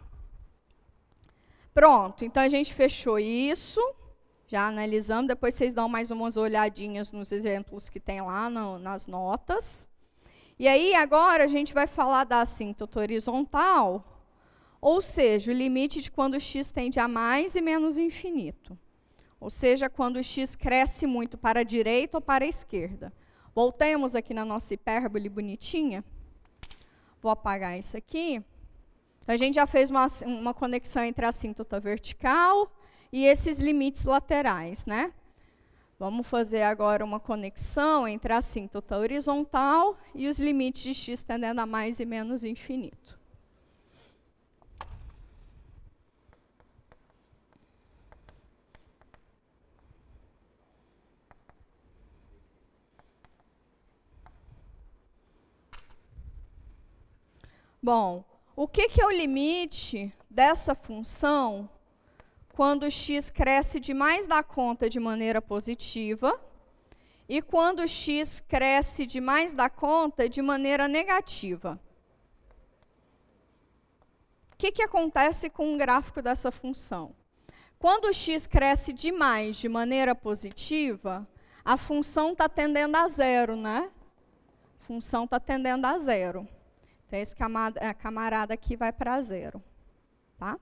Pronto, então a gente fechou isso, já analisando, depois vocês dão mais umas olhadinhas nos exemplos que tem lá nas notas. E aí, agora, a gente vai falar da assíntota horizontal, ou seja, o limite de quando x tende a mais e menos infinito. ou seja, quando o x cresce muito para a direita ou para a esquerda. Voltemos aqui na nossa hipérbole bonitinha. Vou apagar isso aqui. A gente já fez uma conexão entre a assíntota vertical e esses limites laterais, né? Vamos fazer agora uma conexão entre a assíntota horizontal e os limites de x tendendo a mais e menos infinito. Bom, o que é o limite dessa função quando x cresce demais da conta de maneira positiva e quando x cresce demais da conta de maneira negativa? O que acontece com o gráfico dessa função? Quando o x cresce demais de maneira positiva, a função está tendendo a zero, né? A função está tendendo a zero. Então, esse camarada aqui vai para zero. Tá?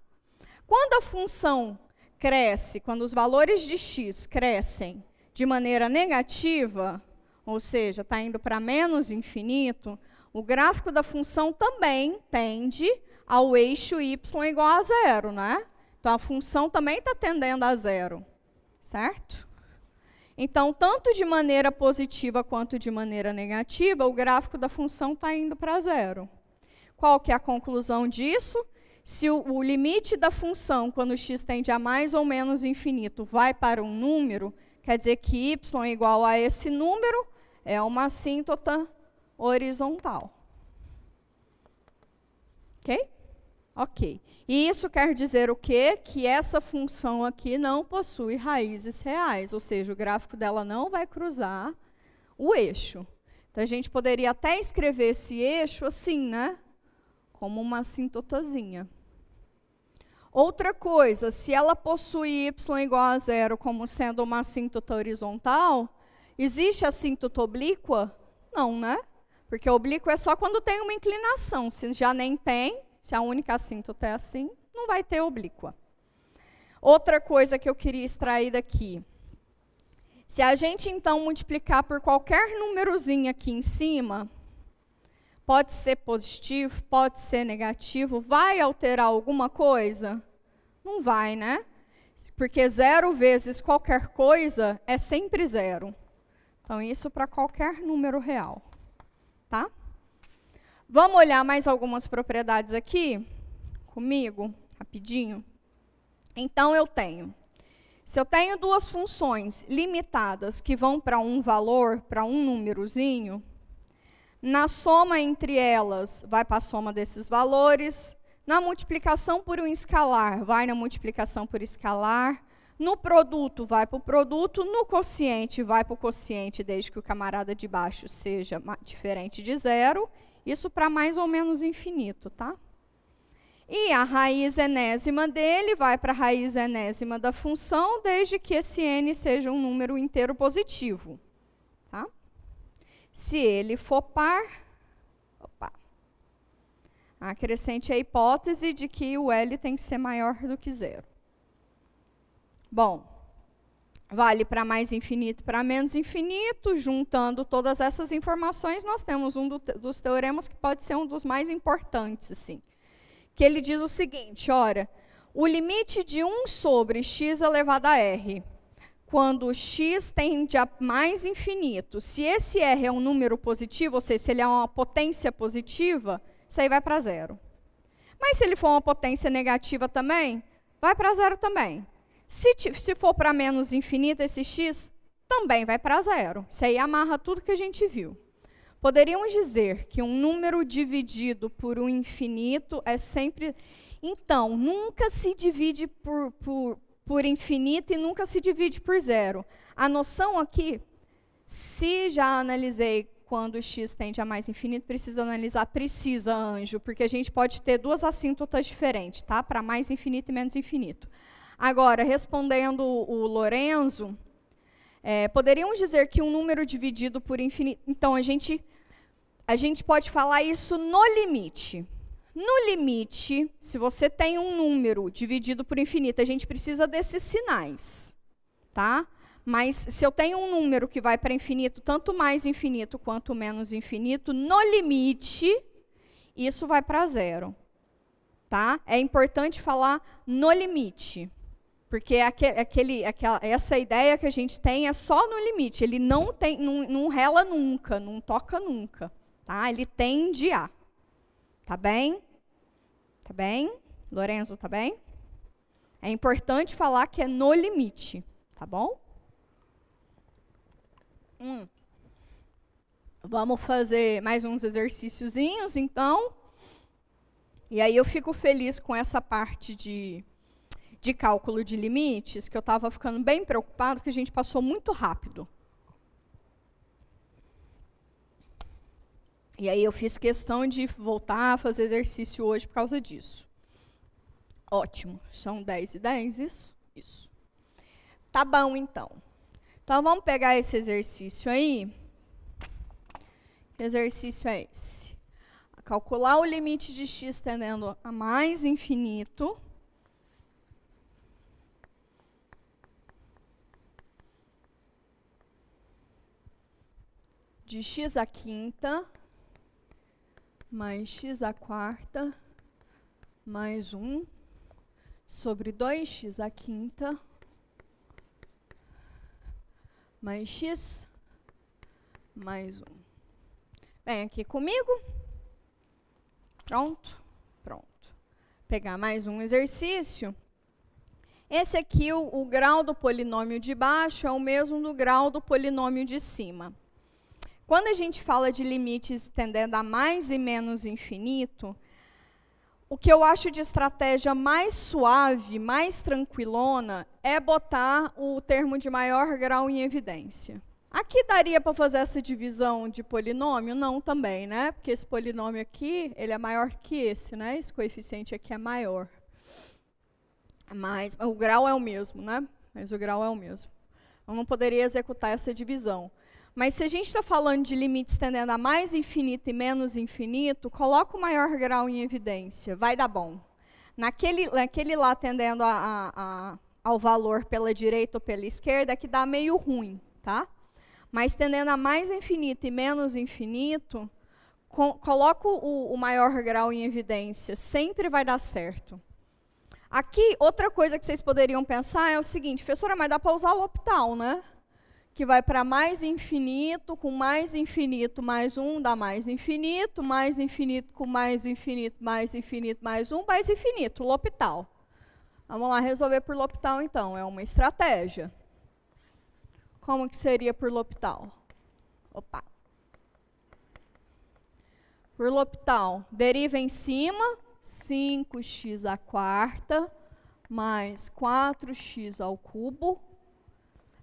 Quando a função cresce, quando os valores de x crescem de maneira negativa, ou seja, está indo para menos infinito, o gráfico da função também tende ao eixo y igual a zero, né? Então, a função também está tendendo a zero, certo? Então, tanto de maneira positiva quanto de maneira negativa, o gráfico da função está indo para zero. Qual que é a conclusão disso? Se o limite da função, quando x tende a mais ou menos infinito, vai para um número, quer dizer que y igual a esse número é uma assíntota horizontal. Ok? Ok. E isso quer dizer o quê? Que essa função aqui não possui raízes reais, ou seja, o gráfico dela não vai cruzar o eixo. Então, a gente poderia até escrever esse eixo assim, né? Como uma assíntotazinha. Outra coisa, se ela possui y igual a zero como sendo uma assíntota horizontal, existe assíntota oblíqua? Não, né? Porque oblíqua é só quando tem uma inclinação. Se já nem tem, se a única assíntota é assim, não vai ter oblíqua. Outra coisa que eu queria extrair daqui. Se a gente, então, multiplicar por qualquer númerozinho aqui em cima, pode ser positivo, pode ser negativo, vai alterar alguma coisa? Não vai, né? Porque zero vezes qualquer coisa é sempre zero. Então, isso para qualquer número real. Tá? Vamos olhar mais algumas propriedades aqui comigo, rapidinho. Então, se eu tenho duas funções limitadas que vão para um valor, para um númerozinho, na soma entre elas, vai para a soma desses valores. Na multiplicação por um escalar, vai na multiplicação por escalar. No produto, vai para o produto. No quociente, vai para o quociente, desde que o camarada de baixo seja diferente de zero. Isso para mais ou menos infinito, tá? E a raiz enésima dele vai para a raiz enésima da função, desde que esse n seja um número inteiro positivo. Tá? Se ele for par, acrescente a hipótese de que o L tem que ser maior do que zero. Bom, vale para mais infinito e para menos infinito. Juntando todas essas informações, nós temos um dos teoremas que pode ser um dos mais importantes, assim. Que ele diz o seguinte, olha, o limite de 1 sobre x elevado a r, quando x tende a mais infinito, se esse r é um número positivo, ou seja, se ele é uma potência positiva, isso aí vai para zero. Mas se ele for uma potência negativa também, vai para zero também. Se for para menos infinito, esse x também vai para zero. Isso aí amarra tudo que a gente viu. Poderíamos dizer que um número dividido por um infinito é sempre... Então, nunca se divide por infinito e nunca se divide por zero. A noção aqui, se já analisei quando x tende a mais infinito, precisa analisar, anjo, porque a gente pode ter duas assíntotas diferentes, tá? Para mais infinito e menos infinito. Agora, respondendo o Lorenzo, poderíamos dizer que um número dividido por infinito... Então, a gente pode falar isso no limite. No limite, se você tem um número dividido por infinito, a gente precisa desses sinais. tá? Mas se eu tenho um número que vai para infinito, tanto mais infinito quanto menos infinito, no limite, isso vai para zero. Tá? É importante falar no limite. Porque essa ideia que a gente tem é só no limite. Ele não rela nunca, não toca nunca. Tá? Ele tende a. Tá bem? Tá bem? Lorenzo, tá bem? É importante falar que é no limite. Tá bom? Vamos fazer mais uns exercíciozinhos, então. E aí eu fico feliz com essa parte de cálculo de limites, que eu estava ficando bem preocupado, que a gente passou muito rápido. E aí eu fiz questão de voltar a fazer exercício hoje por causa disso. Ótimo. São 10 e 10, isso? Isso. Tá bom, então. Então, vamos pegar esse exercício aí. Que exercício é esse? Calcular o limite de x tendendo a mais infinito. De x à quinta, mais x à quarta, mais 1, sobre 2x à quinta, mais x, mais 1. Vem aqui comigo. Pronto? Pronto. Pegar mais um exercício. Esse aqui, o grau do polinômio de baixo é o mesmo do grau do polinômio de cima. Quando a gente fala de limites tendendo a mais e menos infinito, o que eu acho de estratégia mais suave, mais tranquilona, é botar o termo de maior grau em evidência. Aqui daria para fazer essa divisão de polinômio? Não, também, né? Porque esse polinômio aqui, ele é maior que esse, né? Esse coeficiente aqui é maior. Mas o grau é o mesmo, né? Mas o grau é o mesmo. Eu não poderia executar essa divisão. Mas se a gente está falando de limites tendendo a mais infinito e menos infinito, coloca o maior grau em evidência, vai dar bom. Naquele lá tendendo ao valor pela direita ou pela esquerda, é que dá meio ruim, tá? Mas tendendo a mais infinito e menos infinito, coloca o maior grau em evidência, sempre vai dar certo. Aqui, outra coisa que vocês poderiam pensar é o seguinte, professora, mas dá para usar L'Hopital, né? Que vai para mais infinito, com mais infinito, mais 1, dá mais infinito com mais infinito, mais infinito, mais 1, mais infinito, L'Hopital. Vamos lá resolver por L'Hopital, então, é uma estratégia. Como que seria por L'Hopital? Opa. Por L'Hopital, deriva em cima, 5x à quarta, mais 4x ao cubo.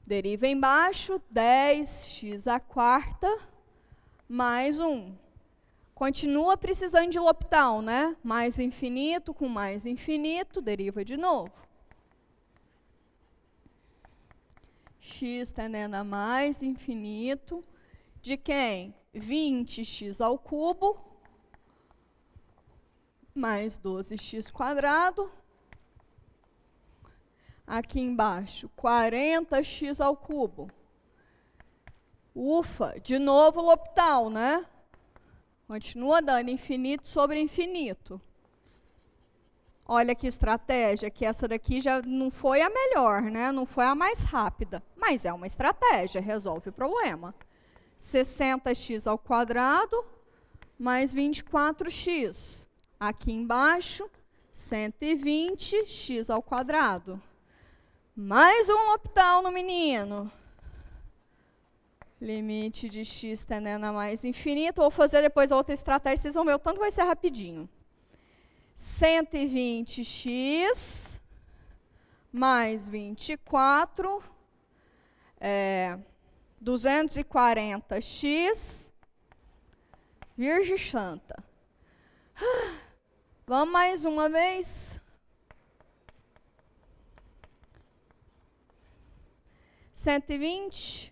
Deriva embaixo, 10x à quarta, mais 1. Continua precisando de L'Hopital, né? Mais infinito com mais infinito, deriva de novo. X tendendo a mais infinito, de quem? 20x ao cubo, mais 12x quadrado. Aqui embaixo, 40x ao cubo. Ufa, de novo L'Hopital, né? Continua dando infinito sobre infinito. Olha que estratégia, que essa daqui já não foi a melhor, né? Não foi a mais rápida, mas é uma estratégia, resolve o problema. 60x ao quadrado, mais 24x. Aqui embaixo, 120x ao quadrado. Mais um L'Hopital no menino. Limite de x tendendo a mais infinito. Vou fazer depois a outra estratégia, vocês vão ver o tanto vai ser rapidinho. 120x mais 24, 240x, Virgem Santa. Vamos mais uma vez. 120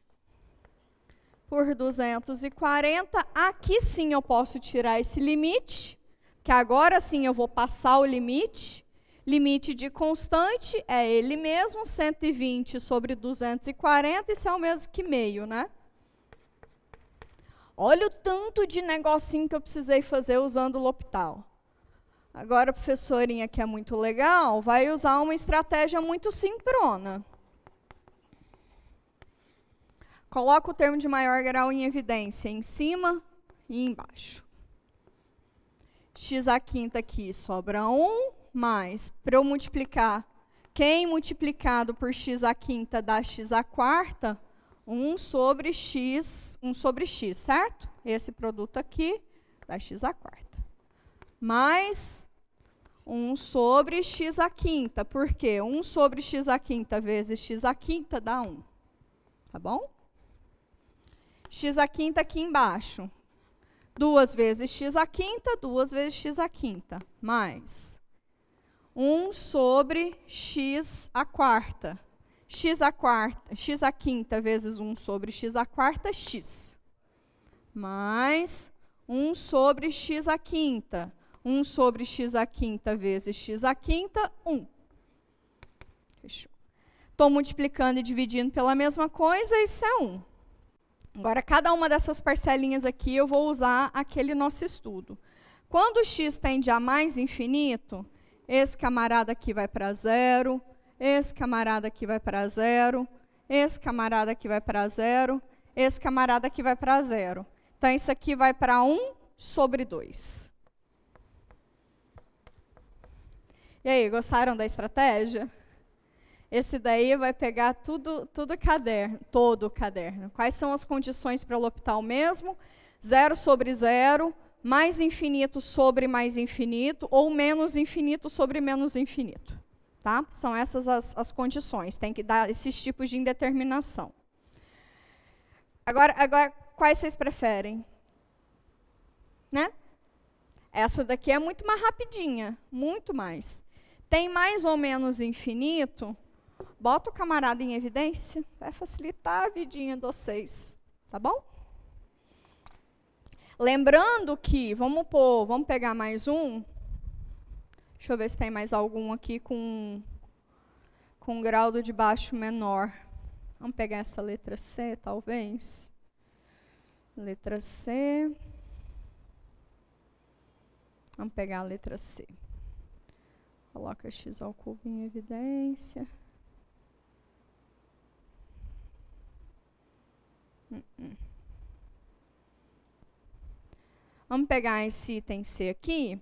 por 240. Aqui sim eu posso tirar esse limite, que agora sim eu vou passar o limite. Limite de constante é ele mesmo, 120 sobre 240, isso é o mesmo que meio, né? Olha o tanto de negocinho que eu precisei fazer usando o L'Hopital. Agora, a professorinha, que é muito legal, vai usar uma estratégia muito simprona. Coloca o termo de maior grau em evidência em cima e embaixo. X à quinta aqui sobra 1, mais, para eu multiplicar, quem multiplicado por x à quinta dá x à quarta, 1 sobre x, certo? Esse produto aqui dá x à quarta. Mais 1 sobre x à quinta. Por quê? 1 sobre x à quinta vezes x à quinta dá 1. Tá bom? X à quinta aqui embaixo. 2 vezes x à quinta, 2 vezes x à quinta. Mais 1 sobre x à quarta. X à quinta vezes 1 sobre x à quarta, x. Mais 1 sobre x à quinta. 1 sobre x à quinta vezes x à quinta, 1. Fechou. Estou multiplicando e dividindo pela mesma coisa, isso é 1. Agora, cada uma dessas parcelinhas aqui, eu vou usar aquele nosso estudo. Quando o x tende a mais infinito, esse camarada aqui vai para 0, esse camarada aqui vai para 0, esse camarada aqui vai para 0, esse camarada aqui vai para 0. Então, isso aqui vai para 1 sobre 2. E aí, gostaram da estratégia? Esse daí vai pegar todo o caderno. Quais são as condições para L'Hopital mesmo? 0 sobre 0, mais infinito sobre mais infinito, ou menos infinito sobre menos infinito. Tá? São essas as condições, tem que dar esses tipos de indeterminação. Agora, quais vocês preferem? Né? Essa daqui é muito mais rapidinha, muito mais. Tem mais ou menos infinito, bota o camarada em evidência, vai facilitar a vidinha de vocês, tá bom? Lembrando que, vamos pegar mais um. Deixa eu ver se tem mais algum aqui com grau de baixo menor. Vamos pegar essa letra C, talvez. Letra C. Vamos pegar a letra C. Coloca x ao cubo em evidência. Vamos pegar esse item C aqui.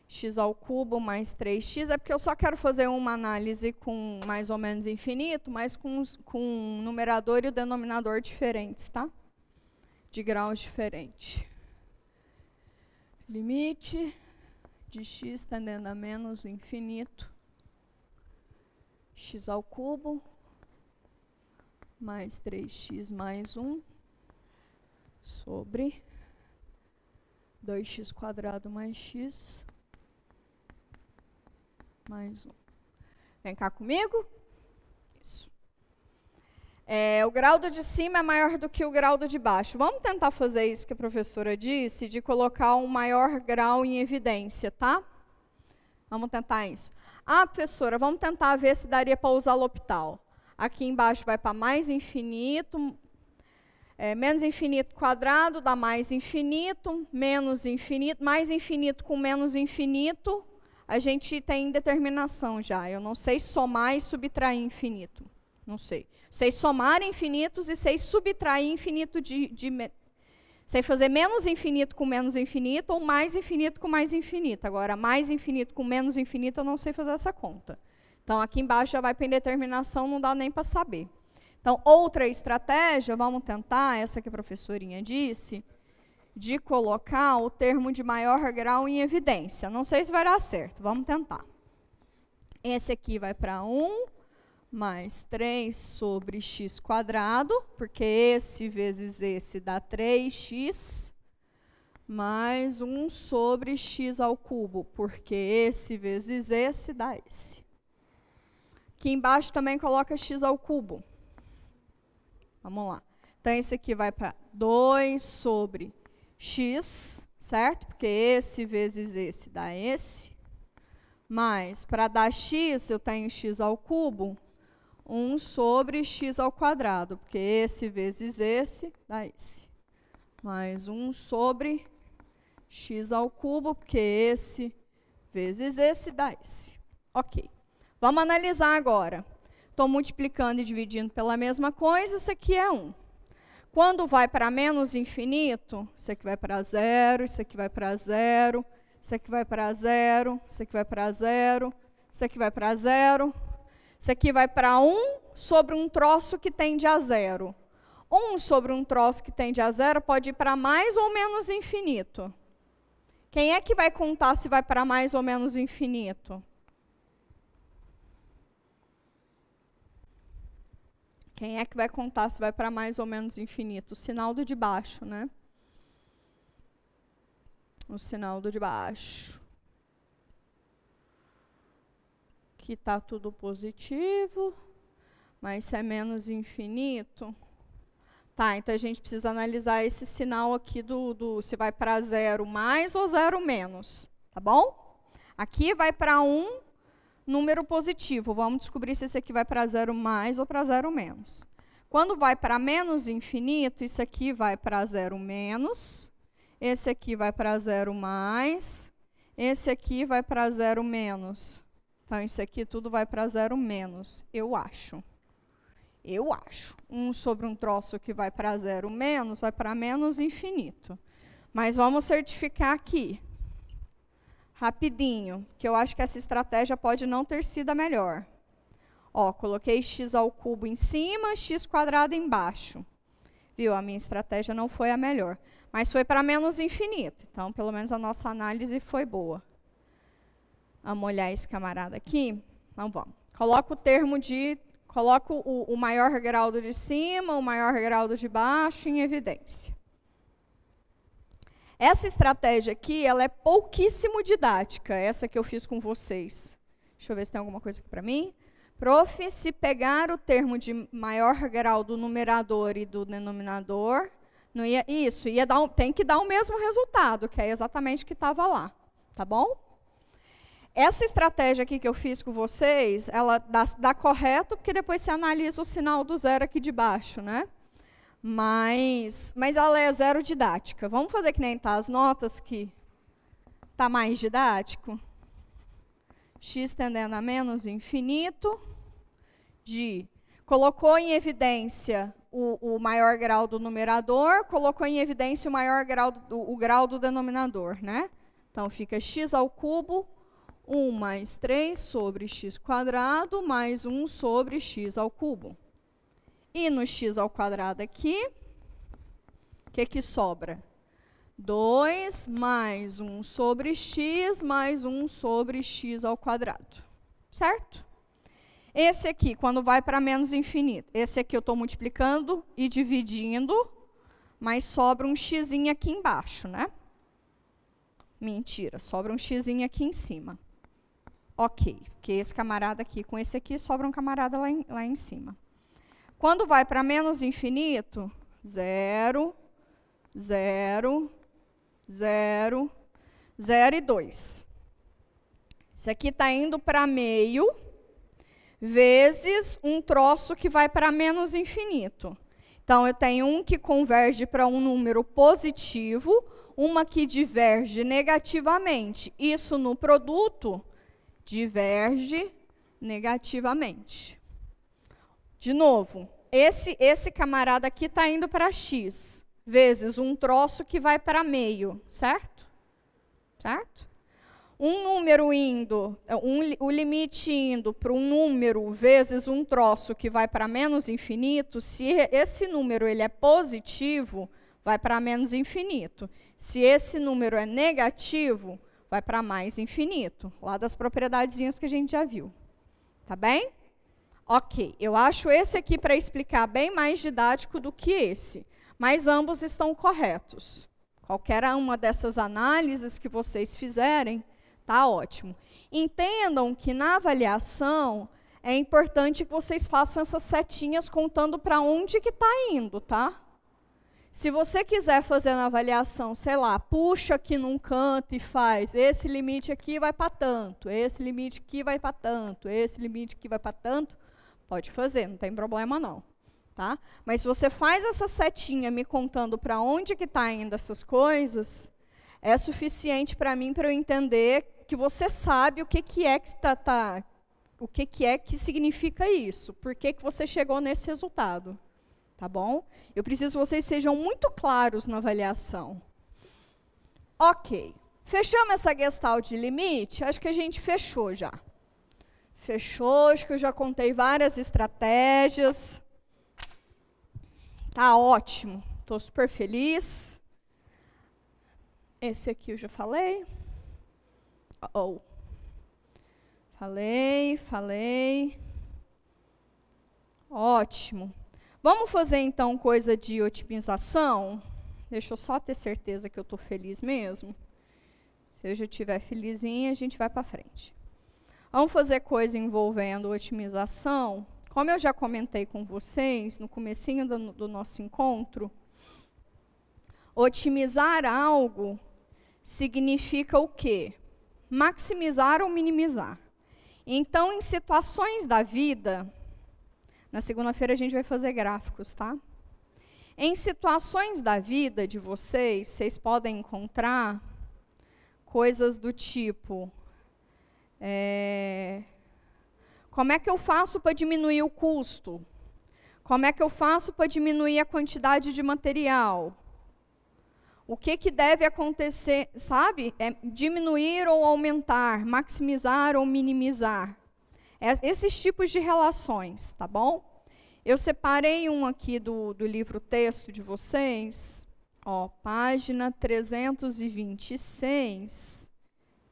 X ao cubo mais 3x, é porque eu só quero fazer uma análise com mais ou menos infinito, mas com o numerador e o denominador diferentes, tá? De graus diferentes. Limite de x tendendo a menos infinito. X ao cubo mais 3x mais 1 sobre 2x quadrado mais x mais 1. Vem cá comigo. Isso. O grau do de cima é maior do que o grau do de baixo. Vamos tentar fazer isso que a professora disse, de colocar um maior grau em evidência, tá? Vamos tentar isso. Ah, professora, vamos tentar ver se daria para usar L'Hopital. Aqui embaixo vai para mais infinito, menos infinito quadrado dá mais infinito, menos infinito, mais infinito com menos infinito, a gente tem determinação já. Eu não sei somar e subtrair infinito. Não sei. Sei somar infinitos e sei subtrair infinito sei fazer menos infinito com menos infinito ou mais infinito com mais infinito. Agora, mais infinito com menos infinito, eu não sei fazer essa conta. Então, aqui embaixo já vai para indeterminação, não dá nem para saber. Então, outra estratégia, vamos tentar, essa que a professorinha disse, de colocar o termo de maior grau em evidência. Não sei se vai dar certo, vamos tentar. Esse aqui vai para 1 mais 3 sobre x quadrado, porque esse vezes esse dá 3x, mais 1 sobre x ao cubo, porque esse vezes esse dá esse. Aqui embaixo também coloca x ao cubo. Vamos lá. Então, esse aqui vai para 2 sobre x, certo? Porque esse vezes esse dá esse. mais, para dar x, eu tenho x ao cubo, 1 sobre x ao quadrado, porque esse vezes esse dá esse. Mais 1 sobre x ao cubo, porque esse vezes esse dá esse. Ok. Vamos analisar agora. Estou multiplicando e dividindo pela mesma coisa, isso aqui é 1. Quando vai para menos infinito, isso aqui vai para 0, isso aqui vai para 0, isso aqui vai para 0, isso aqui vai para 0, isso aqui vai para 0, isso aqui vai para 1 sobre um troço que tende a 0. 1 sobre um troço que tende a 0 pode ir para mais ou menos infinito. Quem é que vai contar se vai para mais ou menos infinito? Quem é que vai contar se vai para mais ou menos infinito? O sinal do de baixo, né? O sinal do de baixo. Aqui está tudo positivo, mas se é menos infinito... Tá, então a gente precisa analisar esse sinal aqui se vai para 0 mais ou 0 menos, tá bom? Aqui vai para 1 número positivo. Vamos descobrir se esse aqui vai para 0 mais ou para 0 menos. Quando vai para menos infinito, isso aqui vai para 0 menos, esse aqui vai para 0 mais, esse aqui vai para 0 menos. Então, isso aqui tudo vai para 0 menos, eu acho. Eu acho. 1 sobre um troço que vai para 0 menos, vai para menos infinito. Mas vamos certificar aqui, rapidinho, que eu acho que essa estratégia pode não ter sido a melhor. Ó, coloquei x ao cubo em cima, x quadrado embaixo. Viu? A minha estratégia não foi a melhor. Mas foi para menos infinito. Então, pelo menos a nossa análise foi boa. Vamos olhar esse camarada aqui. Então, vamos. Coloco o maior grau do de cima, o maior grau do de baixo em evidência. Essa estratégia aqui, ela é pouquíssimo didática, essa que eu fiz com vocês. Deixa eu ver se tem alguma coisa aqui para mim. Prof, se pegar o termo de maior grau do numerador e do denominador, não ia, isso, tem que dar o mesmo resultado, que é exatamente o que estava lá, tá bom? Essa estratégia aqui que eu fiz com vocês, ela dá correto, porque depois você analisa o sinal do zero aqui de baixo, né? Mas ela é zero didática. Vamos fazer que nem tá as notas, que tá mais didático. X tendendo a menos infinito, colocou em evidência o maior grau do numerador, colocou em evidência o grau do denominador, né? Então, fica x ao cubo, 1 mais 3 sobre x quadrado, mais 1 sobre x ao cubo. E no x ao quadrado aqui, o que sobra? 2 mais 1 sobre x, mais 1 sobre x ao quadrado. Certo? Esse aqui, quando vai para menos infinito, esse aqui eu estou multiplicando e dividindo, mas sobra um x aqui embaixo, né? Mentira, sobra um x aqui em cima. Ok, porque esse camarada aqui com esse aqui, sobra um camarada lá em cima. Quando vai para menos infinito, 0, 0, 0, 0 e 2. Isso aqui está indo para meio, vezes um troço que vai para menos infinito. Então, eu tenho um que converge para um número positivo, uma que diverge negativamente. Isso no produto diverge negativamente. De novo, esse camarada aqui está indo para x, vezes um troço que vai para meio, certo? Certo? Um número indo, o limite indo para um número vezes um troço que vai para menos infinito, se esse número ele é positivo, vai para menos infinito. Se esse número é negativo, vai para mais infinito, lá das propriedadezinhas que a gente já viu. Tá bem? Ok, eu acho esse aqui para explicar bem mais didático do que esse, mas ambos estão corretos. Qualquer uma dessas análises que vocês fizerem, tá ótimo. Entendam que na avaliação é importante que vocês façam essas setinhas contando para onde que está indo, tá? Se você quiser fazer na avaliação, sei lá, puxa aqui num canto e faz, esse limite aqui vai para tanto, esse limite aqui vai para tanto, esse limite aqui vai para tanto, pode fazer, não tem problema não. Tá? Mas se você faz essa setinha me contando para onde que está indo essas coisas, é suficiente para mim, para eu entender que você sabe o que é que o que é que significa isso, por que você chegou nesse resultado. Tá bom? Eu preciso que vocês sejam muito claros na avaliação. Ok. Fechamos essa gestalt de limite? Acho que a gente fechou já. Fechou, acho que eu já contei várias estratégias. Tá ótimo. Estou super feliz. Esse aqui eu já falei. Falei. Ótimo. Vamos fazer, então, coisa de otimização? Deixa eu só ter certeza que eu estou feliz mesmo. Se eu já estiver felizinha, a gente vai para frente. Vamos fazer coisa envolvendo otimização. Como eu já comentei com vocês no comecinho do nosso encontro, otimizar algo significa o quê? Maximizar ou minimizar. Então, em situações da vida... Na segunda-feira a gente vai fazer gráficos, tá? Em situações da vida de vocês, vocês podem encontrar coisas do tipo... como é que eu faço para diminuir o custo? Como é que eu faço para diminuir a quantidade de material? O que deve acontecer, sabe? Diminuir ou aumentar, maximizar ou minimizar. Esses tipos de relações, tá bom? Eu separei um aqui do livro texto de vocês, ó, página 326,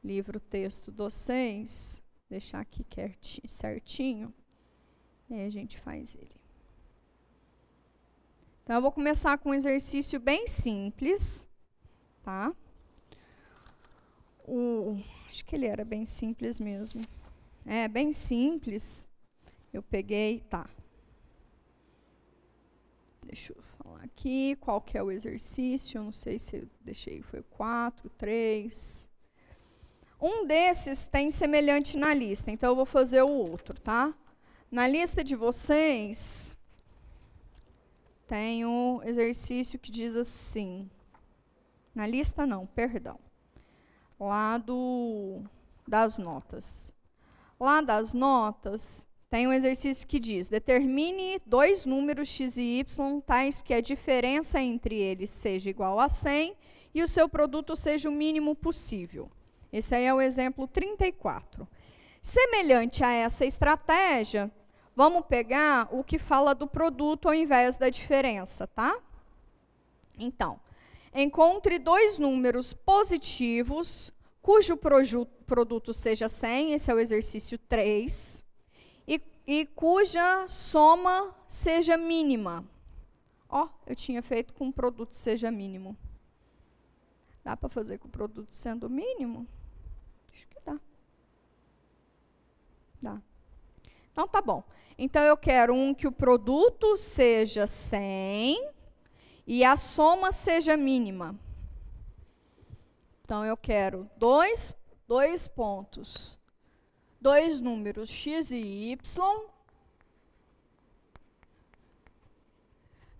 livro texto do 6, deixar aqui certinho, e aí a gente faz ele. Então, eu vou começar com um exercício bem simples, tá? Acho que ele era bem simples mesmo. É, bem simples. Eu peguei, tá. Deixa eu falar aqui, qual que é o exercício, eu não sei se eu deixei, foi 4, 3. Um desses tem semelhante na lista, então eu vou fazer o outro, tá? Na lista de vocês, tem um exercício que diz assim, na lista não, perdão, lá das notas. Lá das notas, tem um exercício que diz, determine dois números x e y, tais que a diferença entre eles seja igual a 100 e o seu produto seja o mínimo possível. Esse aí é o exemplo 34. Semelhante a essa estratégia, vamos pegar o que fala do produto ao invés da diferença, tá? Então, encontre dois números positivos cujo produto seja 100, esse é o exercício 3, e cuja soma seja mínima. Ó, eu tinha feito com o produto seja mínimo. Dá para fazer com o produto sendo mínimo? Acho que dá. Dá. Então, tá bom. Então, eu quero que o produto seja 100 e a soma seja mínima. Então, eu quero dois pontos, dois números x e y,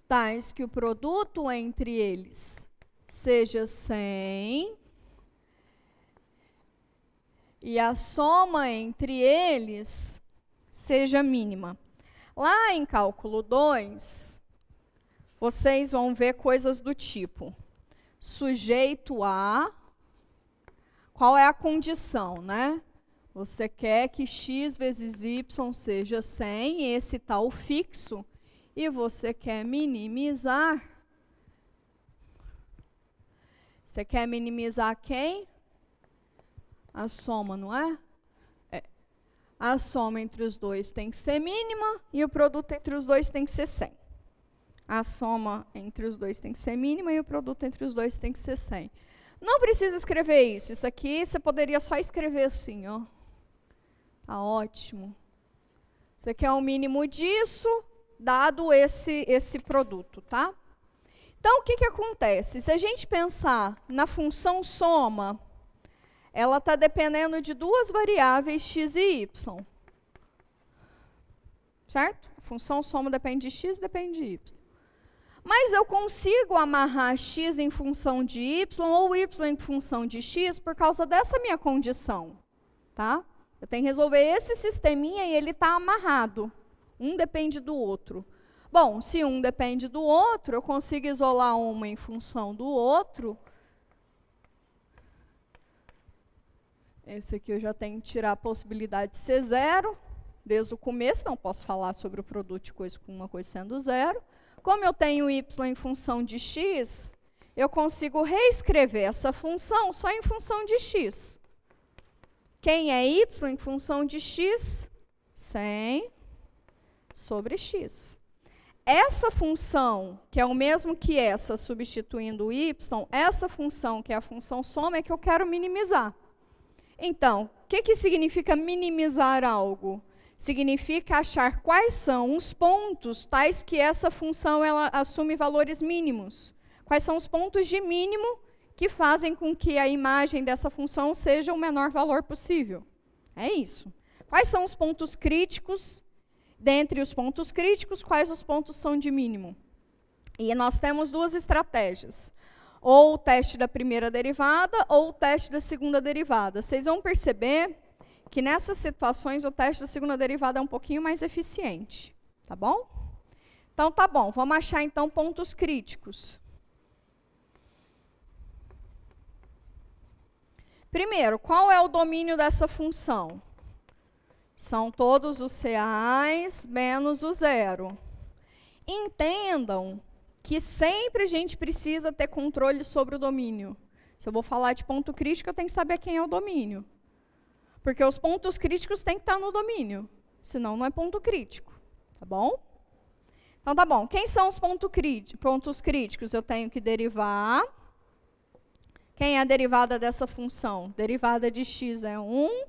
tais que o produto entre eles seja 100 e a soma entre eles seja mínima. Lá em cálculo 2, vocês vão ver coisas do tipo, sujeito a... Qual é a condição, né? Você quer que x vezes y seja 100, esse tal fixo, e você quer minimizar. Você quer minimizar quem? A soma, não é? A soma entre os dois tem que ser mínima e o produto entre os dois tem que ser 100. A soma entre os dois tem que ser mínima e o produto entre os dois tem que ser 100. Não precisa escrever isso. Isso aqui você poderia só escrever assim, ó. Tá ótimo. Você quer o mínimo disso, dado esse produto, tá? Então, o que acontece? Se a gente pensar na função soma, ela está dependendo de duas variáveis, x e y. Certo? A função soma depende de x e depende de y. Mas eu consigo amarrar x em função de y ou y em função de x por causa dessa minha condição. Tá? Eu tenho que resolver esse sisteminha e ele está amarrado. Um depende do outro. Bom, se um depende do outro, eu consigo isolar uma em função do outro. Esse aqui eu já tenho que tirar a possibilidade de ser zero, desde o começo, não posso falar sobre o produto de coisa com uma coisa sendo zero. Como eu tenho y em função de x, eu consigo reescrever essa função só em função de x. Quem é y em função de x? 100 sobre x. Essa função, que é o mesmo que essa, substituindo o y, essa função, que é a função soma, é que eu quero minimizar. Então, o que significa minimizar algo? Significa achar quais são os pontos tais que essa função ela assume valores mínimos. Quais são os pontos de mínimo que fazem com que a imagem dessa função seja o menor valor possível. É isso. Quais são os pontos críticos? Dentre os pontos críticos, quais os pontos são de mínimo? E nós temos duas estratégias. Ou o teste da primeira derivada, ou o teste da segunda derivada. Vocês vão perceber que nessas situações o teste da segunda derivada é um pouquinho mais eficiente. Tá bom? Então, tá bom. Vamos achar, então, pontos críticos. Primeiro, qual é o domínio dessa função? São todos os reais menos o zero. Entendam que sempre a gente precisa ter controle sobre o domínio. Se eu vou falar de ponto crítico, eu tenho que saber quem é o domínio. Porque os pontos críticos têm que estar no domínio. Senão, não é ponto crítico. Tá bom? Então, tá bom. Quem são os pontos críticos? Eu tenho que derivar. Quem é a derivada dessa função? Derivada de x é 1.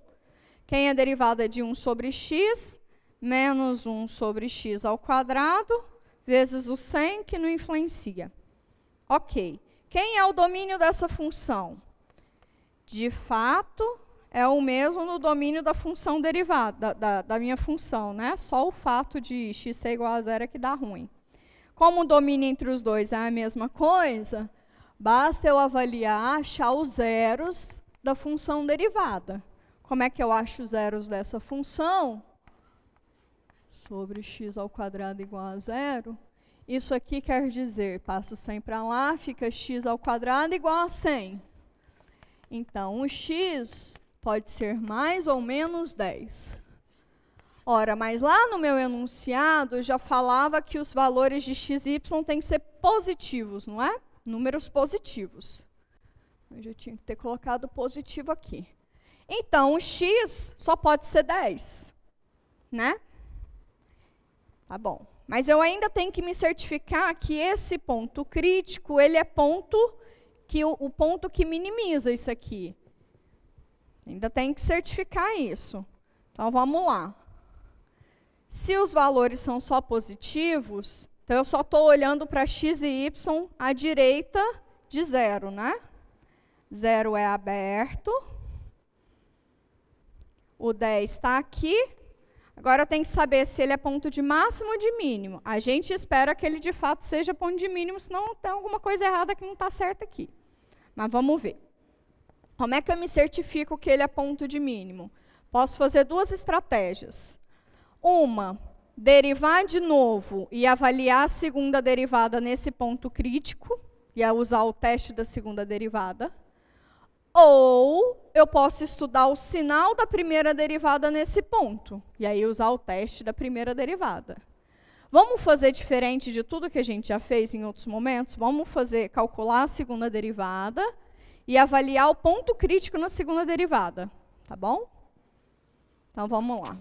Quem é a derivada de 1 sobre x? Menos 1 sobre x ao quadrado, vezes o 100, que não influencia. Ok. Quem é o domínio dessa função? De fato, é o mesmo no domínio da função derivada, da minha função, né? Só o fato de x ser igual a zero é que dá ruim. Como o domínio entre os dois é a mesma coisa, basta eu avaliar, achar os zeros da função derivada. Como é que eu acho os zeros dessa função? Sobre x ao quadrado igual a zero. Isso aqui quer dizer, passo 100 para lá, fica x ao quadrado igual a 100. Então, o x pode ser mais ou menos 10. Ora, mas lá no meu enunciado, eu já falava que os valores de x e y têm que ser positivos, não é? Números positivos. Eu já tinha que ter colocado positivo aqui. Então, o x só pode ser 10, né? Tá bom. Mas eu ainda tenho que me certificar que esse ponto crítico, ele é o ponto que minimiza isso aqui. Ainda tem que certificar isso. Então, vamos lá. Se os valores são só positivos, então eu só estou olhando para x e y à direita de zero, né? Zero é aberto. O 10 está aqui. Agora eu tenho que saber se ele é ponto de máximo ou de mínimo. A gente espera que ele de fato seja ponto de mínimo, senão tem alguma coisa errada que não está certa aqui. Mas vamos ver. Como é que eu me certifico que ele é ponto de mínimo? Posso fazer duas estratégias. Uma, derivar de novo e avaliar a segunda derivada nesse ponto crítico, e usar o teste da segunda derivada. Ou eu posso estudar o sinal da primeira derivada nesse ponto, e aí usar o teste da primeira derivada. Vamos fazer diferente de tudo que a gente já fez em outros momentos? Vamos calcular a segunda derivada e avaliar o ponto crítico na segunda derivada, tá bom? Então, vamos lá.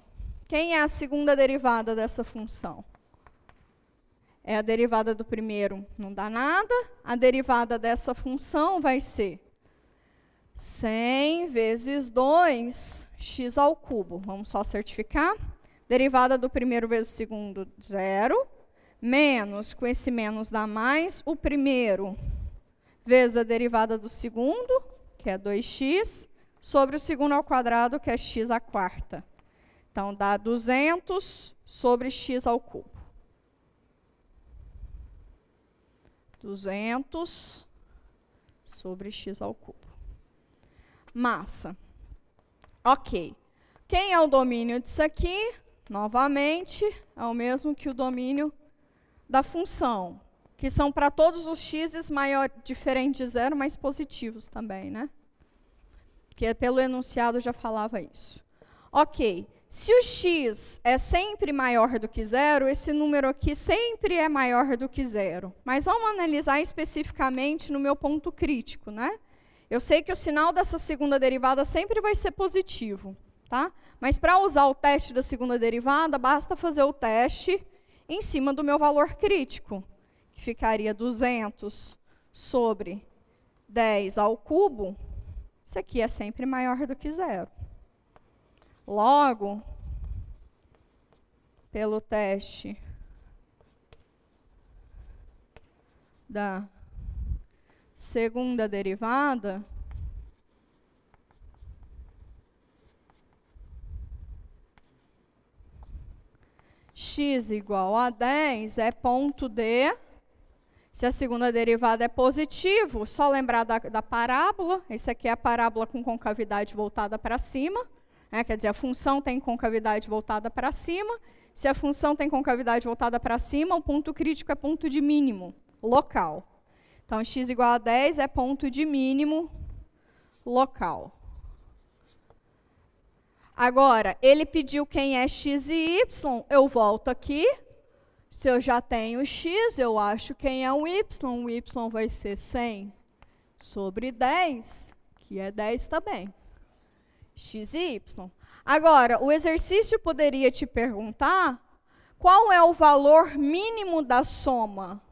Quem é a segunda derivada dessa função? É a derivada do primeiro, não dá nada. A derivada dessa função vai ser 100 vezes 2, x ao cubo. Vamos só certificar. Derivada do primeiro vezes o segundo, 0. menos, com esse menos dá mais, o primeiro vezes a derivada do segundo, que é 2x, sobre o segundo ao quadrado, que é x à quarta. Então, dá 200 sobre x ao cubo. 200 sobre x ao cubo. Massa. Ok. Quem é o domínio disso aqui? Novamente, é o mesmo que o domínio da função, que são para todos os x's maior, diferente de zero, mas positivos também, né? Que pelo enunciado já falava isso. Ok. Se o x é sempre maior do que zero, esse número aqui sempre é maior do que zero. Mas vamos analisar especificamente no meu ponto crítico, né? Eu sei que o sinal dessa segunda derivada sempre vai ser positivo, tá? Mas para usar o teste da segunda derivada, basta fazer o teste em cima do meu valor crítico, que ficaria 200 sobre 10 ao cubo. Isso aqui é sempre maior do que zero. Logo, pelo teste da segunda derivada, x igual a 10 é ponto D. Se a segunda derivada é positivo, só lembrar da parábola. Esse aqui é a parábola com concavidade voltada para cima. Quer dizer, a função tem concavidade voltada para cima. Se a função tem concavidade voltada para cima, o ponto crítico é ponto de mínimo local. Então, x igual a 10 é ponto de mínimo local. Agora, ele pediu quem é x e y, eu volto aqui. Se eu já tenho x, eu acho quem é o y vai ser 100 sobre 10, que é 10 também. X e y. Agora, o exercício poderia te perguntar qual é o valor mínimo da soma.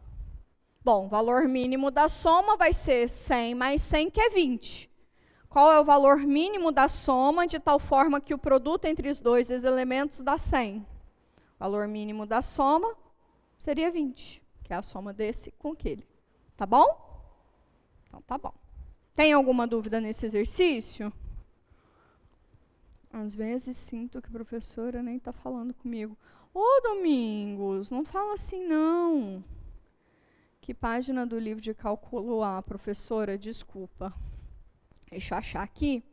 Bom, o valor mínimo da soma vai ser 100 mais 100, que é 20. Qual é o valor mínimo da soma de tal forma que o produto entre os dois elementos dá 100? O valor mínimo da soma seria 20, que é a soma desse com aquele. Tá bom? Então, tá bom. Tem alguma dúvida nesse exercício? Às vezes sinto que a professora nem está falando comigo. Ô, Domingos, não fala assim, não. Que página do livro de cálculo A, professora? Desculpa. Deixa eu achar aqui.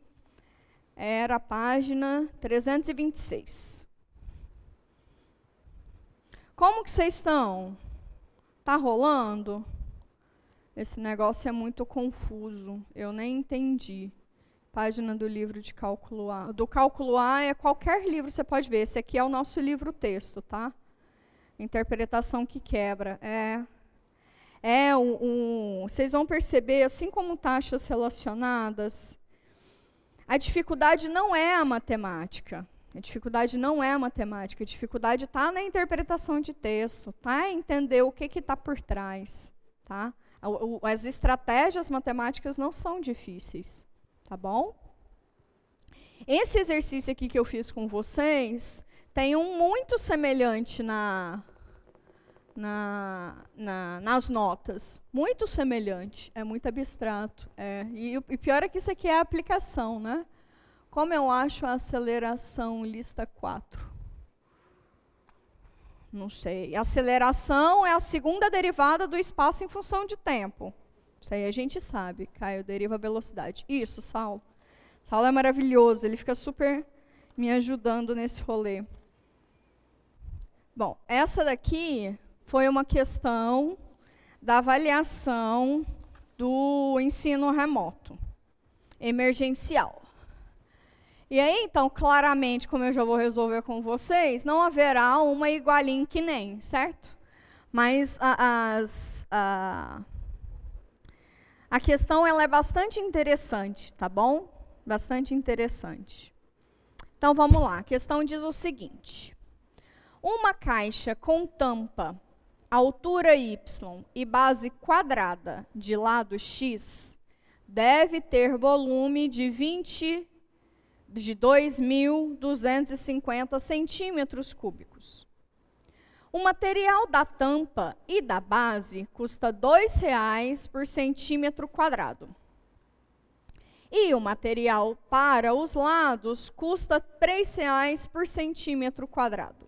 Era a página 326. Como que vocês estão? Tá rolando? Esse negócio é muito confuso. Eu nem entendi. Página do livro de cálculo A. Do cálculo A é qualquer livro, você pode ver. Esse aqui é o nosso livro-texto, tá? Interpretação que quebra. Vocês vão perceber, assim como taxas relacionadas, a dificuldade não é a matemática. A dificuldade não é a matemática. A dificuldade está na interpretação de texto, tá? Entender o que está por trás, tá? As estratégias matemáticas não são difíceis, tá bom? Esse exercício aqui que eu fiz com vocês tem um muito semelhante nas notas. Muito semelhante. É muito abstrato. E pior é que isso aqui é a aplicação, né? Como eu acho a aceleração lista 4? Não sei. A aceleração é a segunda derivada do espaço em função de tempo. Isso aí a gente sabe. Caio deriva a velocidade. Isso, Saulo. Saulo é maravilhoso. Ele fica super me ajudando nesse rolê. Bom, essa daqui foi uma questão da avaliação do ensino remoto, emergencial. E aí, então, claramente, como eu já vou resolver com vocês, não haverá uma igualinha que nem, certo? Mas a questão ela é bastante interessante, tá bom? Bastante interessante. Então, vamos lá. A questão diz o seguinte. Uma caixa com tampa, altura y e base quadrada de lado x deve ter volume de 2.250 centímetros cúbicos. O material da tampa e da base custa R$ 2,00 por centímetro quadrado. E o material para os lados custa R$ 3,00 por centímetro quadrado.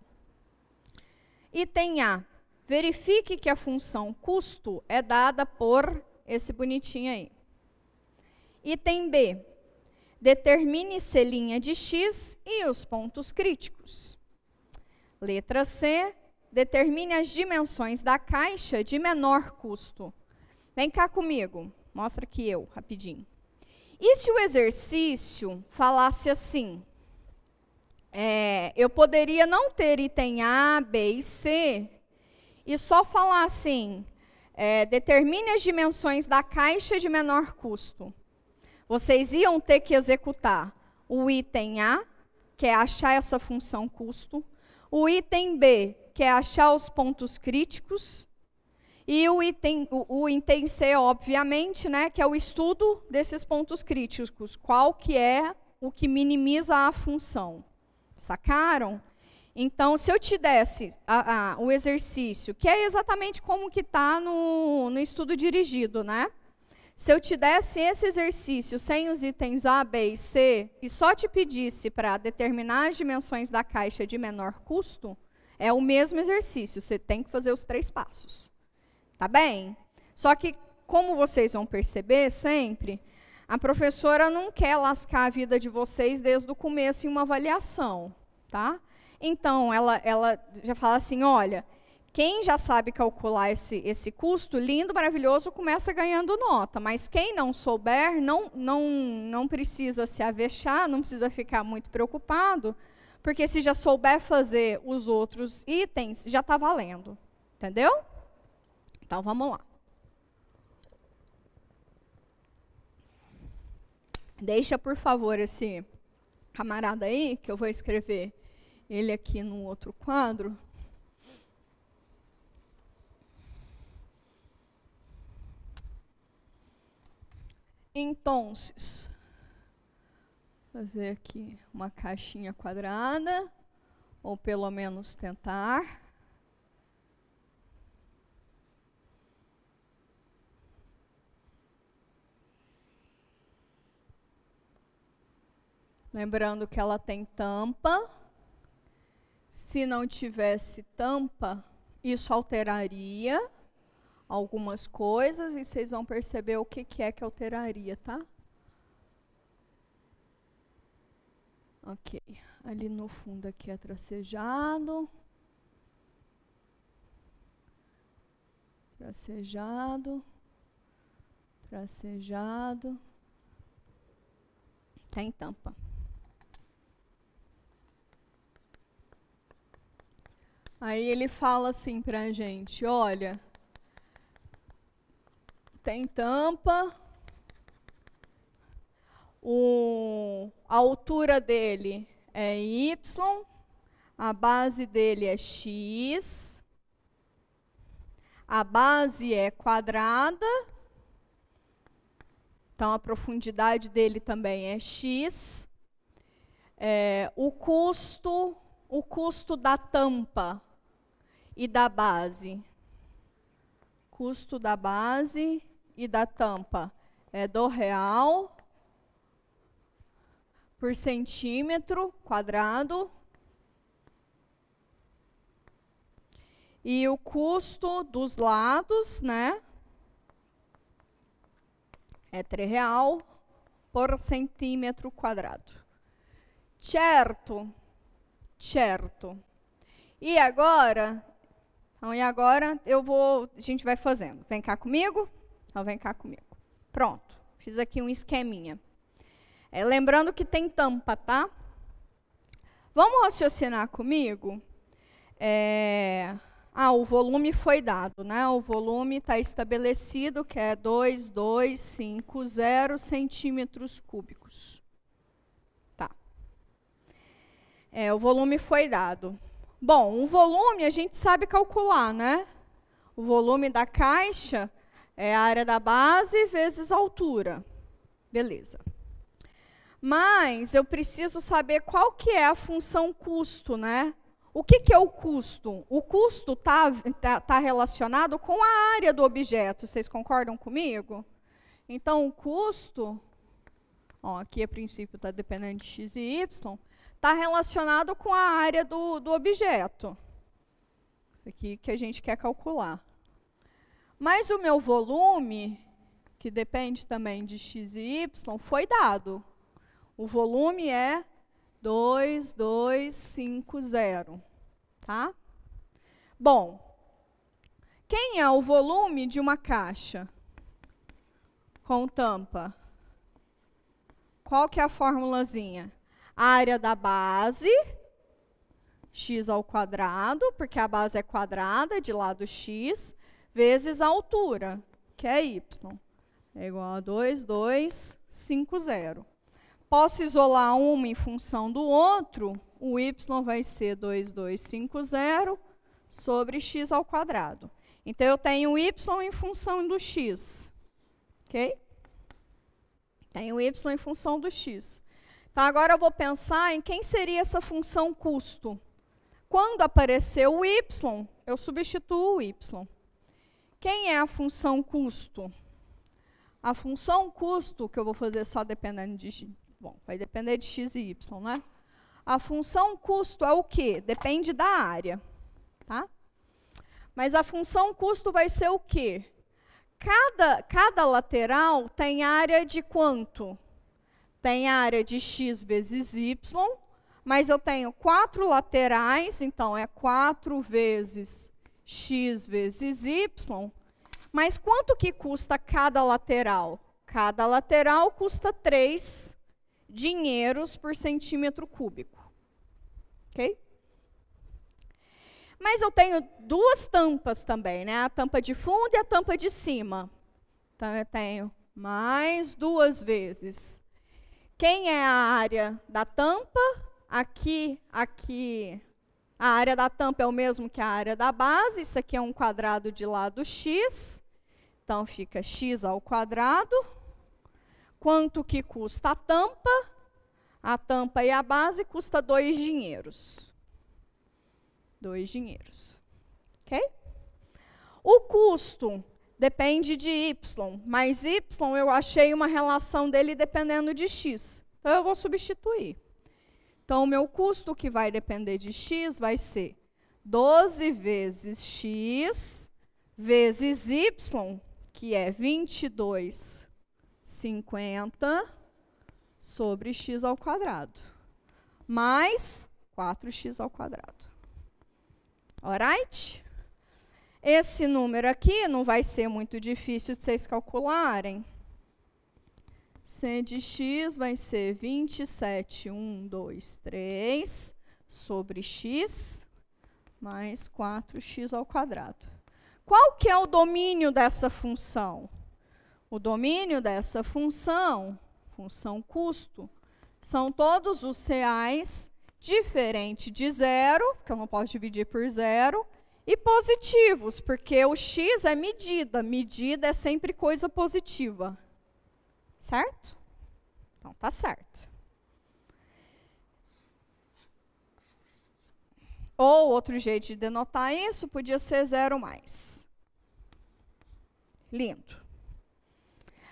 Item A. Verifique que a função custo é dada por esse bonitinho aí. Item B. Determine selinha de X e os pontos críticos. Letra C. Determine as dimensões da caixa de menor custo. Vem cá comigo, mostra aqui eu, rapidinho. E se o exercício falasse assim, eu poderia não ter item A, B e C, e só falar assim, determine as dimensões da caixa de menor custo. Vocês iam ter que executar o item A, que é achar essa função custo, o item B, que é achar os pontos críticos, e o item C, obviamente, né, que é o estudo desses pontos críticos, qual que é o que minimiza a função. Sacaram? Então, se eu te desse o exercício, que é exatamente como que está no estudo dirigido, né? Se eu te desse esse exercício sem os itens A, B e C, e só te pedisse para determinar as dimensões da caixa de menor custo, é o mesmo exercício, você tem que fazer os 3 passos. Tá bem? Só que, como vocês vão perceber sempre, a professora não quer lascar a vida de vocês desde o começo em uma avaliação, tá? Então, ela já fala assim, olha, quem já sabe calcular esse custo, lindo, maravilhoso, começa ganhando nota. Mas quem não souber, não precisa se avexar, não precisa ficar muito preocupado, porque se já souber fazer os outros itens, já está valendo. Entendeu? Então, vamos lá. Deixa, por favor, esse camarada aí, que eu vou escrever ele aqui no outro quadro. Então, fazer aqui uma caixinha quadrada, ou pelo menos tentar. Lembrando que ela tem tampa. Se não tivesse tampa, isso alteraria algumas coisas e vocês vão perceber o que é que alteraria, tá? Ok. Ali no fundo aqui é tracejado. Tracejado. Tracejado. Tem tampa. Aí ele fala assim para a gente, olha, tem tampa, a altura dele é Y, a base dele é X, a base é quadrada, então a profundidade dele também é X, o custo da tampa e da base. Custo da base e da tampa é R$ por centímetro quadrado. E o custo dos lados, né, é R$ 3 por centímetro quadrado. Certo? Certo. E agora a gente vai fazendo. Vem cá comigo? Então, vem cá comigo. Pronto, fiz aqui um esqueminha. Lembrando que tem tampa, tá? Vamos raciocinar comigo? O volume foi dado, né? O volume está estabelecido, que é 2,250 centímetros cúbicos. Tá. O volume foi dado. Bom, o volume a gente sabe calcular, né? O volume da caixa é a área da base vezes a altura. Beleza. Mas eu preciso saber qual que é a função custo, né? O que é o custo? O custo tá relacionado com a área do objeto. Vocês concordam comigo? Então, o custo, ó, aqui a princípio está dependendo de x e y, está relacionado com a área do objeto. Isso aqui que a gente quer calcular. Mas o meu volume, que depende também de x e y, foi dado. O volume é 2250, tá? Bom, quem é o volume de uma caixa com tampa? Qual que é a formulazinha? A área da base, x ao quadrado, porque a base é quadrada, de lado x, vezes a altura, que é y. É igual a 2250. Posso isolar uma em função do outro, o y vai ser 2250 sobre x ao quadrado. Então, eu tenho y em função do x. Ok? Tenho y em função do x. Então, agora eu vou pensar em quem seria essa função custo. Quando aparecer o y, eu substituo o y. Quem é a função custo? A função custo, que eu vou fazer só dependendo de... Bom, vai depender de x e y, né? A função custo é o quê? Depende da área, tá? Mas a função custo vai ser o quê? Cada lateral tem área de quanto? Tem área de x vezes y, mas eu tenho 4 laterais, então é 4 vezes x vezes y. Mas quanto que custa cada lateral? Cada lateral custa 3 dinheiros por centímetro cúbico. Ok? Mas eu tenho duas tampas também, né? A tampa de fundo e a tampa de cima. Então, eu tenho mais 2 vezes. Quem é a área da tampa? Aqui, a área da tampa é o mesmo que a área da base. Isso aqui é um quadrado de lado x. Então, fica x ao quadrado. Quanto que custa a tampa? A tampa e a base custa 2 dinheiros. 2 dinheiros. Ok? O custo depende de y, mas y eu achei uma relação dele dependendo de x. Então, eu vou substituir. Então, o meu custo que vai depender de x vai ser 12 vezes x vezes y, que é 22,50 sobre x ao quadrado, mais 4x ao quadrado. Alright? Esse número aqui não vai ser muito difícil de vocês calcularem. C de x vai ser 27,123 sobre x mais 4x ao quadrado. Qual que é o domínio dessa função? O domínio dessa função custo, são todos os reais diferente de zero, que eu não posso dividir por zero, e positivos, porque o x é medida. Medida é sempre coisa positiva. Certo? Então, tá certo. Ou outro jeito de denotar isso, podia ser 0 mais. Lindo.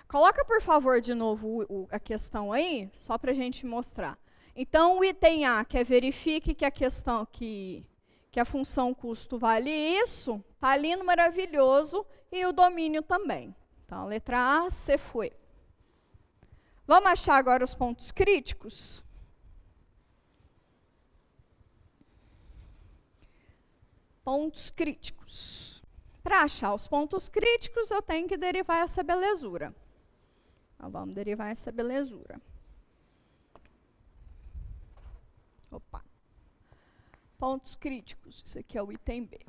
Coloca, por favor, de novo a questão aí, só para a gente mostrar. Então, o item A, que é verifique que a questão, que a função custo vale isso, tá lindo, maravilhoso, e o domínio também. Então, a letra A, C foi. Vamos achar agora os pontos críticos? Pontos críticos. Para achar os pontos críticos, eu tenho que derivar essa belezura. Então, vamos derivar essa belezura. Opa. Pontos críticos. Isso aqui é o item B.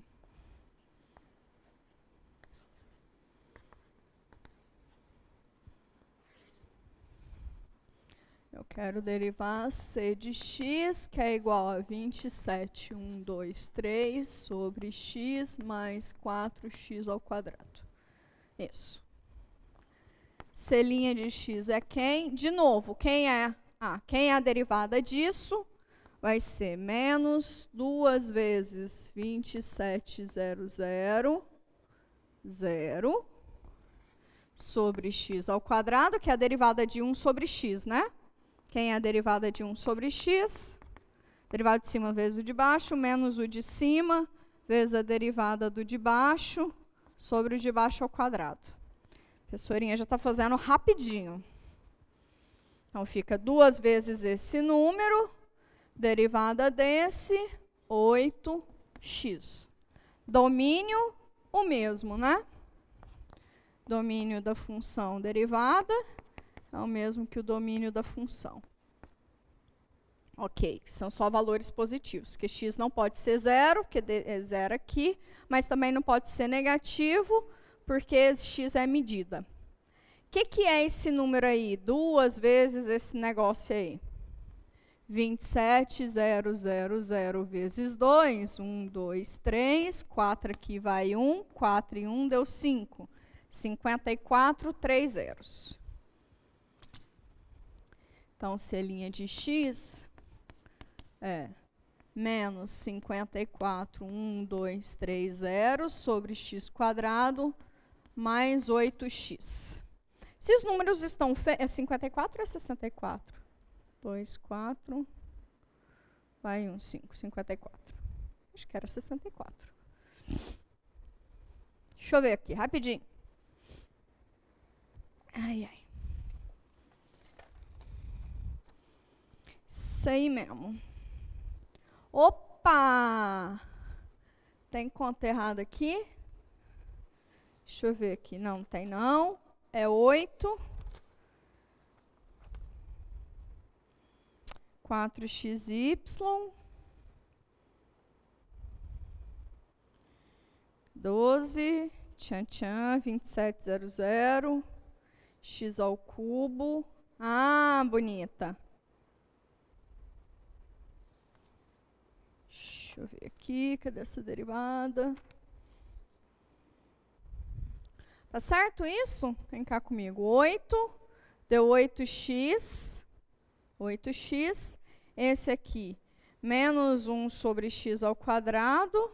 Eu quero derivar C de x, que é igual a 27,123 sobre x mais 4x ao quadrado. Isso. C' de x é quem? De novo, quem é a derivada disso? vai ser menos 2 vezes 27,00 sobre x ao quadrado, que é a derivada de 1 sobre x, né? Quem é a derivada de 1 sobre x? Derivada de cima vezes o de baixo, menos o de cima, vezes a derivada do de baixo, sobre o de baixo ao quadrado. A professorinha já está fazendo rapidinho. Então, fica 2 vezes esse número, derivada desse, 8x. Domínio, o mesmo, né? Domínio da função derivada é o mesmo que o domínio da função. Ok, são só valores positivos, que x não pode ser zero, porque é zero aqui, mas também não pode ser negativo, porque x é medida. O que é esse número aí? 2 vezes esse negócio aí. 27,000 vezes 2, 1, 2, 3, 4 aqui vai 1, 4 e 1 deu 5. 54, 3 zeros. Então, se a linha de x é menos 54, 1, 2, 3 zeros sobre x quadrado mais 8x. Esses números estão... É 54 ou é 64? 2, 4, vai 1, 5, 54. Acho que era 64. Deixa eu ver aqui, rapidinho. Ai, ai. Isso aí mesmo. Opa! Tem conta errada aqui? Deixa eu ver aqui. Não, tem não. É 8. 4xy. 12. Tchan, tchan. 27,00. X ao cubo. Ah, bonita. Deixa eu ver aqui. Cadê essa derivada? Tá certo isso? Vem cá comigo. 8. Deu 8x. 8x. Esse aqui, menos 1 sobre x ao quadrado.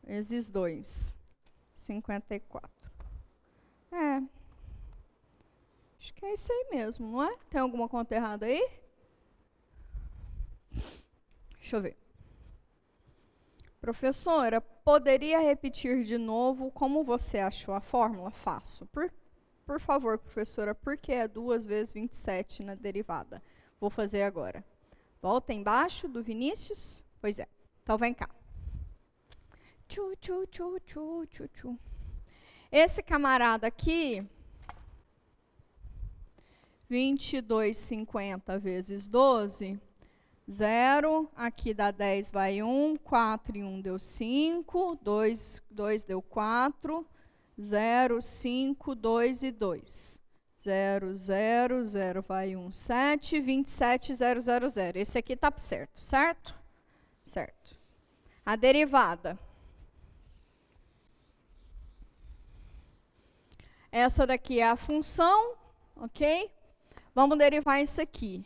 Vezes 2. 54. É. Acho que é isso aí mesmo, não é? Tem alguma conta errada aí? Deixa eu ver. Professora, poderia repetir de novo como você achou a fórmula? Faço. Por favor, professora, por que é 2 vezes 27 na derivada? Vou fazer agora. Volta embaixo do Vinícius. Pois é. Então, vem cá. Tchu, tchu, tchu, tchu, tchu, tchu. Esse camarada aqui, 22,50 vezes 12, 0. Aqui dá 10, vai 1. 4 e 1 deu 5. 2 deu 4. 0, 5, 2 e 2. 0, 0, 0 vai 1, 7. 27,000. Esse aqui está certo, certo? Certo. A derivada. Essa daqui é a função, ok? Vamos derivar isso aqui.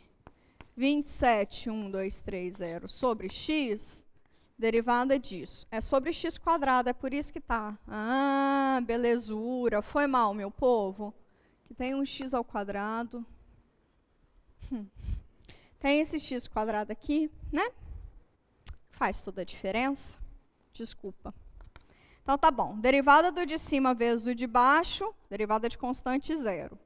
27, 1, 2, 3, 0 sobre x, derivada disso. É sobre x quadrado, é por isso que tá. Ah, belezura. Foi mal, meu povo. Que tem um x ao quadrado. Tem esse x quadrado aqui, né? Faz toda a diferença. Desculpa. Então, tá bom. Derivada do de cima vezes o de baixo, derivada de constante, 0.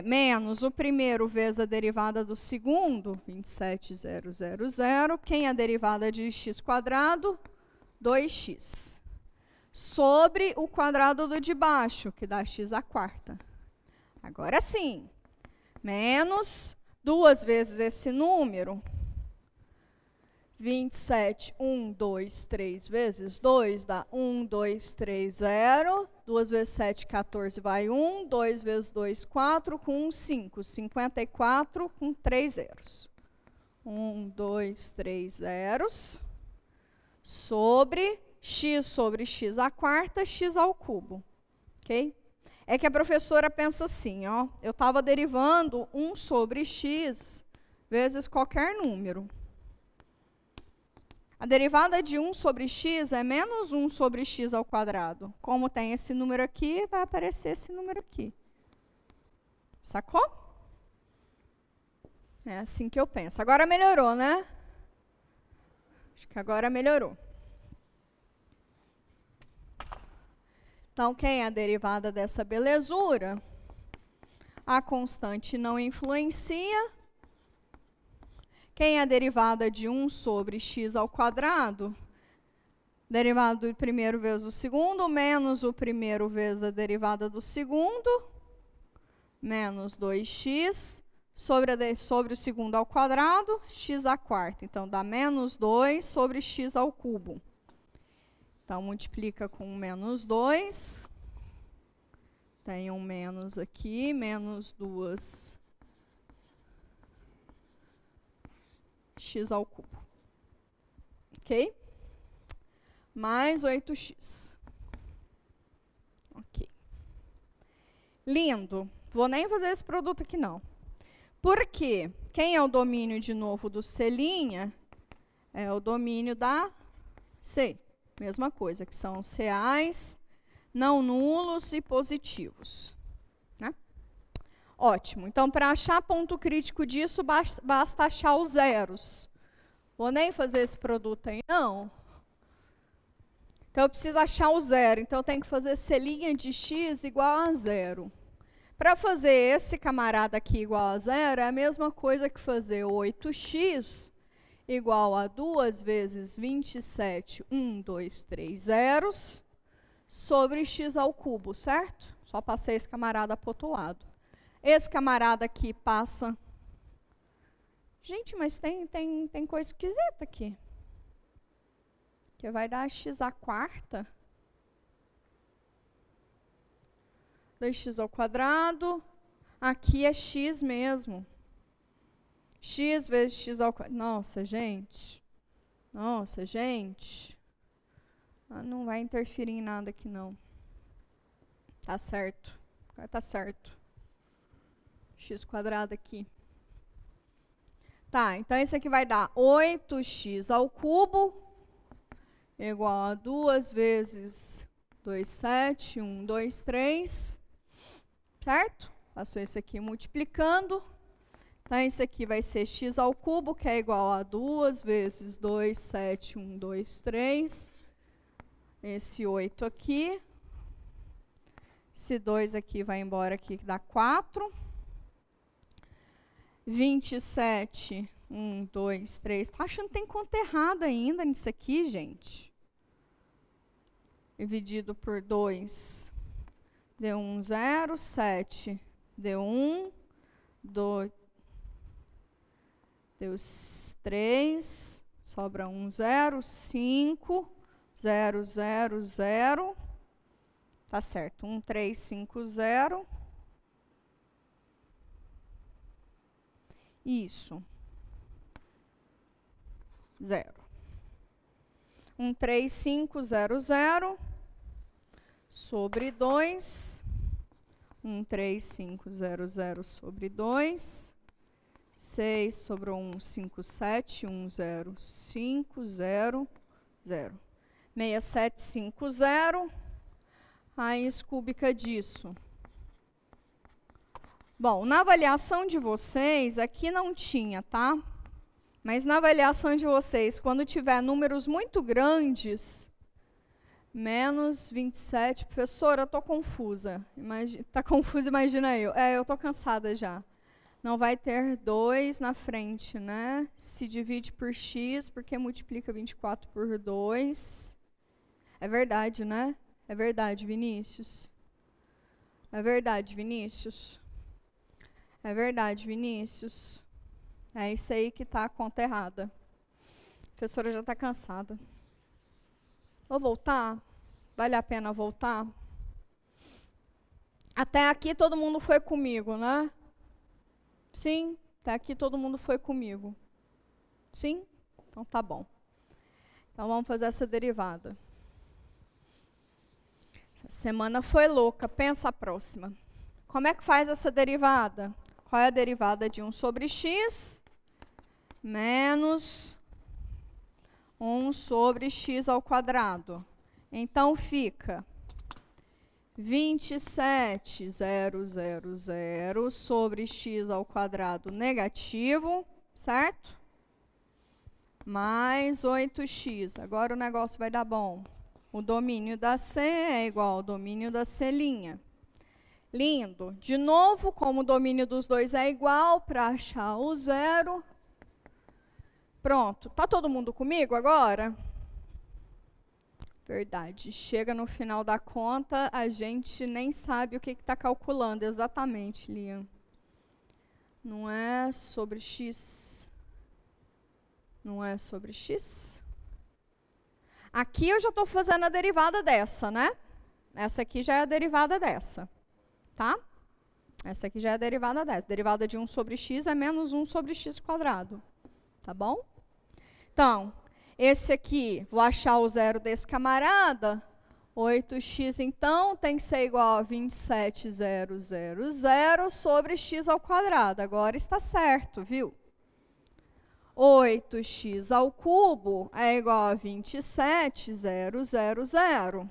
Menos o primeiro vezes a derivada do segundo, 27,000. Quem é a derivada de x quadrado? 2x. Sobre o quadrado do de baixo, que dá x à quarta. Agora sim. Menos 2 vezes esse número. 27, 1, 2, 3 vezes 2 dá 1, 2, 3, 0. 2 vezes 7, 14 vai 1. 2 vezes 2, 4. Com 1, 5. 54 com 3 zeros. 1, 2, 3 zeros. Sobre x à quarta, x ao cubo. Ok? É que a professora pensa assim, ó. Eu estava derivando 1 sobre x vezes qualquer número. A derivada de 1 sobre x é menos 1 sobre x ao quadrado. Como tem esse número aqui, vai aparecer esse número aqui. Sacou? É assim que eu penso. Agora melhorou, né? Acho que agora melhorou. Então, quem é a derivada dessa belezura? A constante não influencia. Quem é a derivada de 1 sobre x ao quadrado? Derivada do primeiro vezes o segundo, menos o primeiro vezes a derivada do segundo, menos 2x, sobre o segundo ao quadrado, x à quarta. Então, dá menos 2 sobre x ao cubo. Então, multiplica com menos 2. Tem um menos aqui, menos 2 x ao cubo. Ok? Mais 8x. Ok. Lindo. Vou nem fazer esse produto aqui, não. Por quê? Quem é o domínio, de novo, do C'? É o domínio da C. Mesma coisa, que são os reais, não nulos e positivos. Né? Ótimo. Então, para achar ponto crítico disso, basta achar os zeros. Vou nem fazer esse produto aí, não. Então, eu preciso achar o zero. Então, eu tenho que fazer C' de x igual a zero. Para fazer esse camarada aqui igual a zero, é a mesma coisa que fazer 8x igual a 2 vezes 27, 1, 2, 3 zeros, sobre x ao cubo, certo? Só passei esse camarada para o outro lado. Esse camarada aqui passa... Gente, mas tem coisa esquisita aqui. Que vai dar x à quarta. 2x ao quadrado. Aqui é x mesmo. X vezes x ao quadrado. Nossa, gente. Nossa, gente. Não vai interferir em nada aqui, não. Tá certo. Tá certo. X quadrado aqui. Tá, então esse aqui vai dar 8x ao cubo igual a 2 vezes 2, 7, 1, 2, 3. Certo? Passou esse aqui multiplicando. Então, esse aqui vai ser x ao cubo, que é igual a 2 vezes 2, 7, 1, 2, 3. Esse 8 aqui. Esse 2 aqui vai embora aqui, que dá 4. 27, 1, 2, 3. Tô achando que tem conta errada ainda nisso aqui, gente. Dividido por 2. Deu 1, 0, 7. Deu 1, 2. Deu 3. Sobra 1, 0, 5. 0, 0, 0. Tá certo. 1, 3, 5, 0. Isso. 0. 1, 3, 5, 0, 0. Sobre 2. 1, 3, 5, 0, 0 sobre 2. 6 sobrou 1, 5, 7. 1, 0, 5, 0, 0. 67, 5, 0. Raiz cúbica disso. Bom, na avaliação de vocês, aqui não tinha, tá? Mas na avaliação de vocês, quando tiver números muito grandes, menos 27, professora, eu estou confusa. Está confusa, imagina eu. Eu estou cansada já. Não vai ter 2 na frente, né? Se divide por x, porque multiplica 24 por 2. É verdade, né? É verdade, Vinícius. É verdade, Vinícius. É verdade, Vinícius. É isso aí que está a conta errada. A professora já está cansada. Vou voltar? Vale a pena voltar? Até aqui todo mundo foi comigo, né? Sim? Até aqui todo mundo foi comigo. Sim? Então tá bom. Então vamos fazer essa derivada. Essa semana foi louca. Pensa a próxima. Como é que faz essa derivada? Qual é a derivada de 1 sobre x? menos 1 sobre x ao quadrado. Então, fica 27.000 sobre x ao quadrado negativo, certo? Mais 8x. Agora o negócio vai dar bom. O domínio da C é igual ao domínio da C'. Lindo. De novo, como o domínio dos dois é igual, para achar o zero. Pronto. Tá todo mundo comigo agora? Verdade. Chega no final da conta, a gente nem sabe o que está calculando exatamente, Liam. Não é sobre x. Não é sobre x? Aqui eu já estou fazendo a derivada dessa, né? Essa aqui já é a derivada dessa, tá? Essa aqui já é a derivada dessa. Derivada de 1 sobre x é menos 1 sobre x quadrado, tá bom? Então, esse aqui, vou achar o zero desse camarada. 8x, então, tem que ser igual a 27.000 sobre x ao quadrado. Agora está certo, viu? 8x ao cubo é igual a 27.000.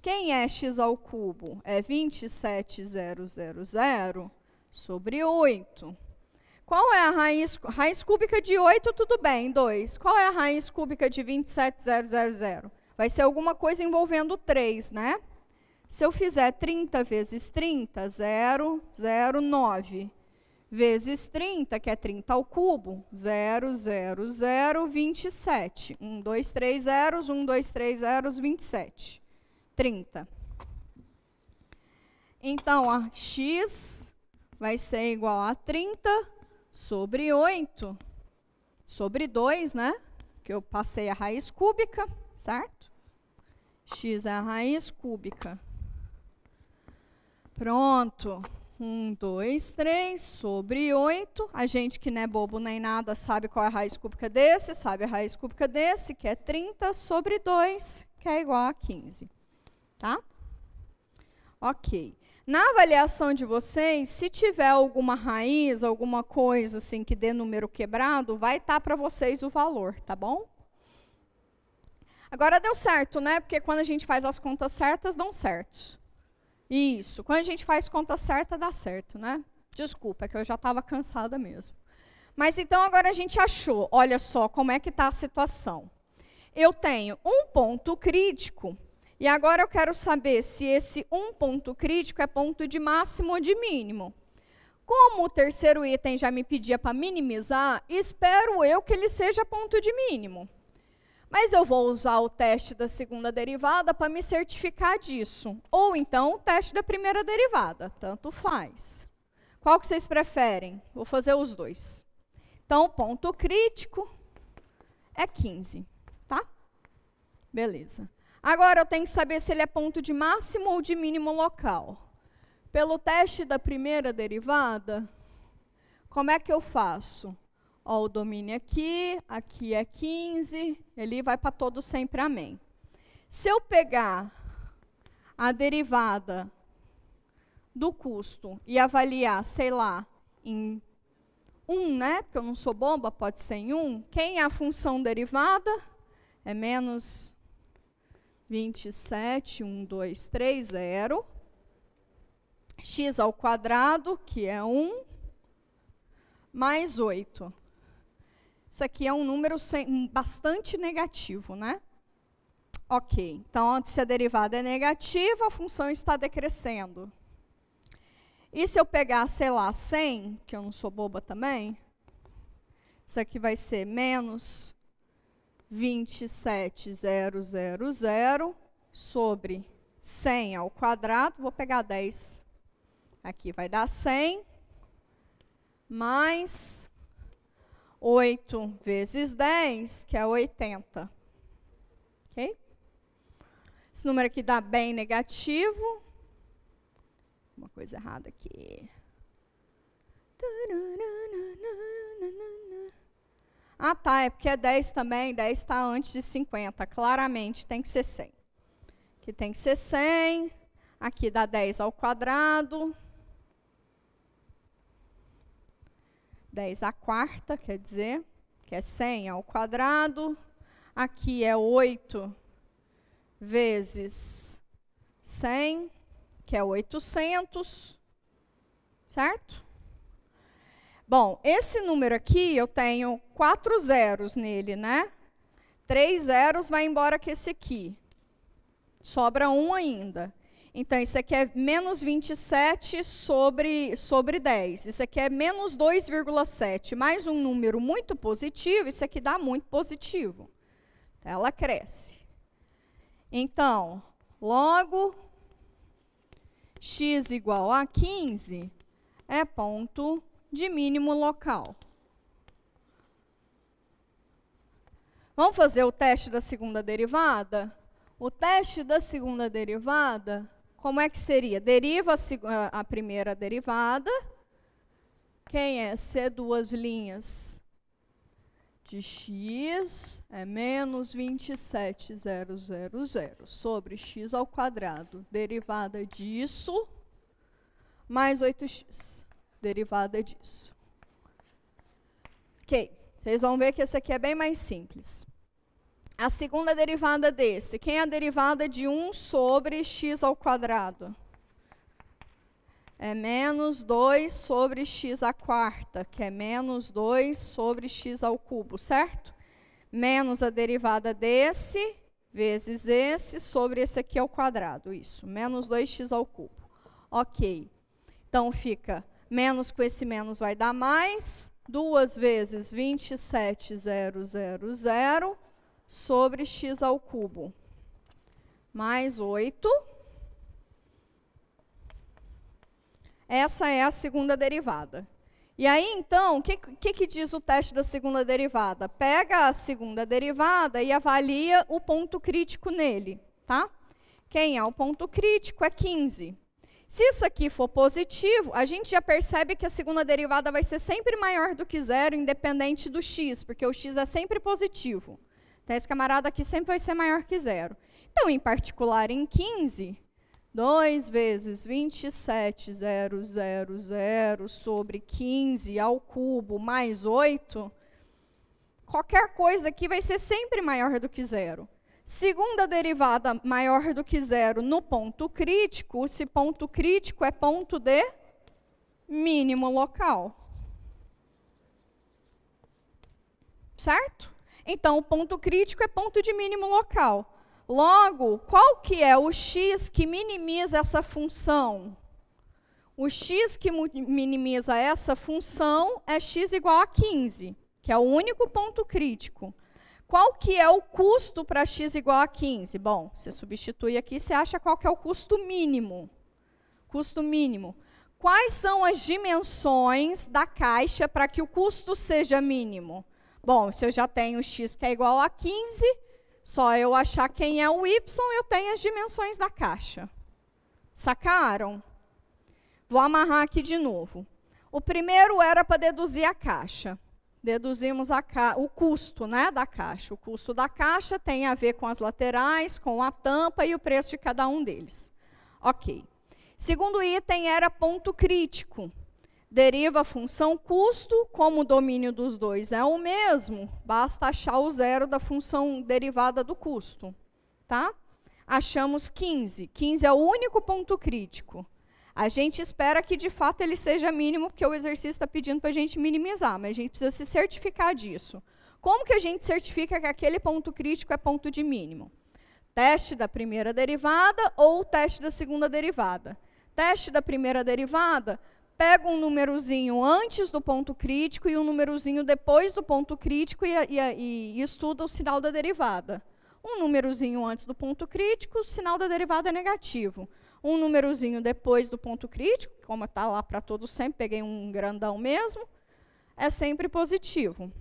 Quem é x ao cubo? É 27.000 sobre 8. Qual é a raiz cúbica de 8? Tudo bem, 2. Qual é a raiz cúbica de 27.000? Vai ser alguma coisa envolvendo 3, né? Se eu fizer 30 vezes 30, 0,09. Vezes 30, que é 30 ao cubo, 0,0027. 1, 2, 3 zeros, 1, 2, 3 zeros, 27. 30. Então, a x vai ser igual a 30 sobre 8. Sobre 2, né? Que eu passei a raiz cúbica, certo? X é a raiz cúbica. Pronto. 1, 2, 3 sobre 8. A gente que não é bobo nem nada sabe qual é a raiz cúbica desse, sabe a raiz cúbica desse, que é 30 sobre 2, que é igual a 15. Tá? Ok. Na avaliação de vocês, se tiver alguma raiz, alguma coisa assim que dê número quebrado, vai estar para vocês o valor, tá bom? Agora deu certo, né? Porque quando a gente faz as contas certas, dão certo. Isso, quando a gente faz conta certa, dá certo, né? Desculpa, é que eu já estava cansada mesmo. Mas então agora a gente achou, olha só como é que está a situação. Eu tenho um ponto crítico, e agora eu quero saber se esse um ponto crítico é ponto de máximo ou de mínimo. Como o terceiro item já me pedia para minimizar, espero eu que ele seja ponto de mínimo. Mas eu vou usar o teste da segunda derivada para me certificar disso. Ou então o teste da primeira derivada, tanto faz. Qual que vocês preferem? Vou fazer os dois. Então, o ponto crítico é 15, tá? Beleza. Agora eu tenho que saber se ele é ponto de máximo ou de mínimo local. Pelo teste da primeira derivada, como é que eu faço? Ó, o domínio aqui é 15, ele vai para todo sempre amém. Se eu pegar a derivada do custo e avaliar, sei lá, em 1, né? Porque eu não sou boba, pode ser em 1. Quem é a função derivada? É menos 27, 1, 2, 3, 0. X ao quadrado, que é 1, mais 8. Isso aqui é um número bastante negativo, né? Ok, então se a derivada é negativa, a função está decrescendo. E se eu pegar, sei lá, 100, que eu não sou boba também, isso aqui vai ser menos 27.000 sobre 100 ao quadrado, vou pegar 10. Aqui vai dar 100, mais 8 vezes 10, que é 80. Ok? Esse número aqui dá bem negativo. Uma coisa errada aqui. Ah, tá, é porque é 10 também. 10 está antes de 50. Claramente tem que ser 100. Aqui tem que ser 100. Aqui dá 10 ao quadrado. 10 à quarta, quer dizer, que é 100 ao quadrado. Aqui é 8 vezes 100, que é 800, certo? Bom, esse número aqui, eu tenho 4 zeros nele, né? 3 zeros vai embora com esse aqui. Sobra 1 ainda. Então, isso aqui é menos 27 sobre 10. Isso aqui é menos 2,7. Mais um número muito positivo, isso aqui dá muito positivo. Ela cresce. Então, logo, x igual a 15 é ponto de mínimo local. Vamos fazer o teste da segunda derivada? O teste da segunda derivada, como é que seria? Deriva a primeira derivada. Quem é C duas linhas de x é menos 27,000 sobre x ao quadrado. Derivada disso, mais 8x. Derivada disso. Ok, vocês vão ver que esse aqui é bem mais simples. A segunda derivada desse, quem é a derivada de 1 sobre x ao quadrado? É menos 2 sobre x à quarta, que é menos 2 sobre x ao cubo, certo? Menos a derivada desse, vezes esse, sobre esse aqui ao quadrado, isso. Menos 2x ao cubo. Ok. Então, fica menos com esse menos vai dar mais. 2 vezes 27,000 sobre x ao cubo. Mais 8. Essa é a segunda derivada. E aí, então, o que diz o teste da segunda derivada? Pega a segunda derivada e avalia o ponto crítico nele, tá? Quem é o ponto crítico é 15. Se isso aqui for positivo, a gente já percebe que a segunda derivada vai ser sempre maior do que zero, independente do x, porque o x é sempre positivo. Então, esse camarada aqui sempre vai ser maior que zero. Então, em particular, em 15, 2 vezes 27,000 sobre 15 ao cubo mais 8, qualquer coisa aqui vai ser sempre maior do que zero. Segunda derivada maior do que zero no ponto crítico, esse ponto crítico é ponto de mínimo local. Certo? Então, o ponto crítico é ponto de mínimo local. Logo, qual que é o x que minimiza essa função? O x que minimiza essa função é x igual a 15, que é o único ponto crítico. Qual que é o custo para x igual a 15? Bom, você substitui aqui, você acha qual que é o custo mínimo. Custo mínimo. Quais são as dimensões da caixa para que o custo seja mínimo? Bom, se eu já tenho x que é igual a 15, só eu achar quem é o y, eu tenho as dimensões da caixa. Sacaram? Vou amarrar aqui de novo. O primeiro era para deduzir a caixa. Deduzimos o custo, né, da caixa. O custo da caixa tem a ver com as laterais, com a tampa e o preço de cada um deles. Ok. Segundo item era ponto crítico. Deriva a função custo, como o domínio dos dois é o mesmo, basta achar o zero da função derivada do custo. Tá? Achamos 15. 15 é o único ponto crítico. A gente espera que, de fato, ele seja mínimo, porque o exercício está pedindo para a gente minimizar, mas a gente precisa se certificar disso. Como que a gente certifica que aquele ponto crítico é ponto de mínimo? Teste da primeira derivada ou teste da segunda derivada. Teste da primeira derivada, pega um númerozinho antes do ponto crítico e um númerozinho depois do ponto crítico e estuda o sinal da derivada. Um númerozinho antes do ponto crítico, o sinal da derivada é negativo. Um númerozinho depois do ponto crítico, como está lá para todos sempre, peguei um grandão mesmo, é sempre positivo.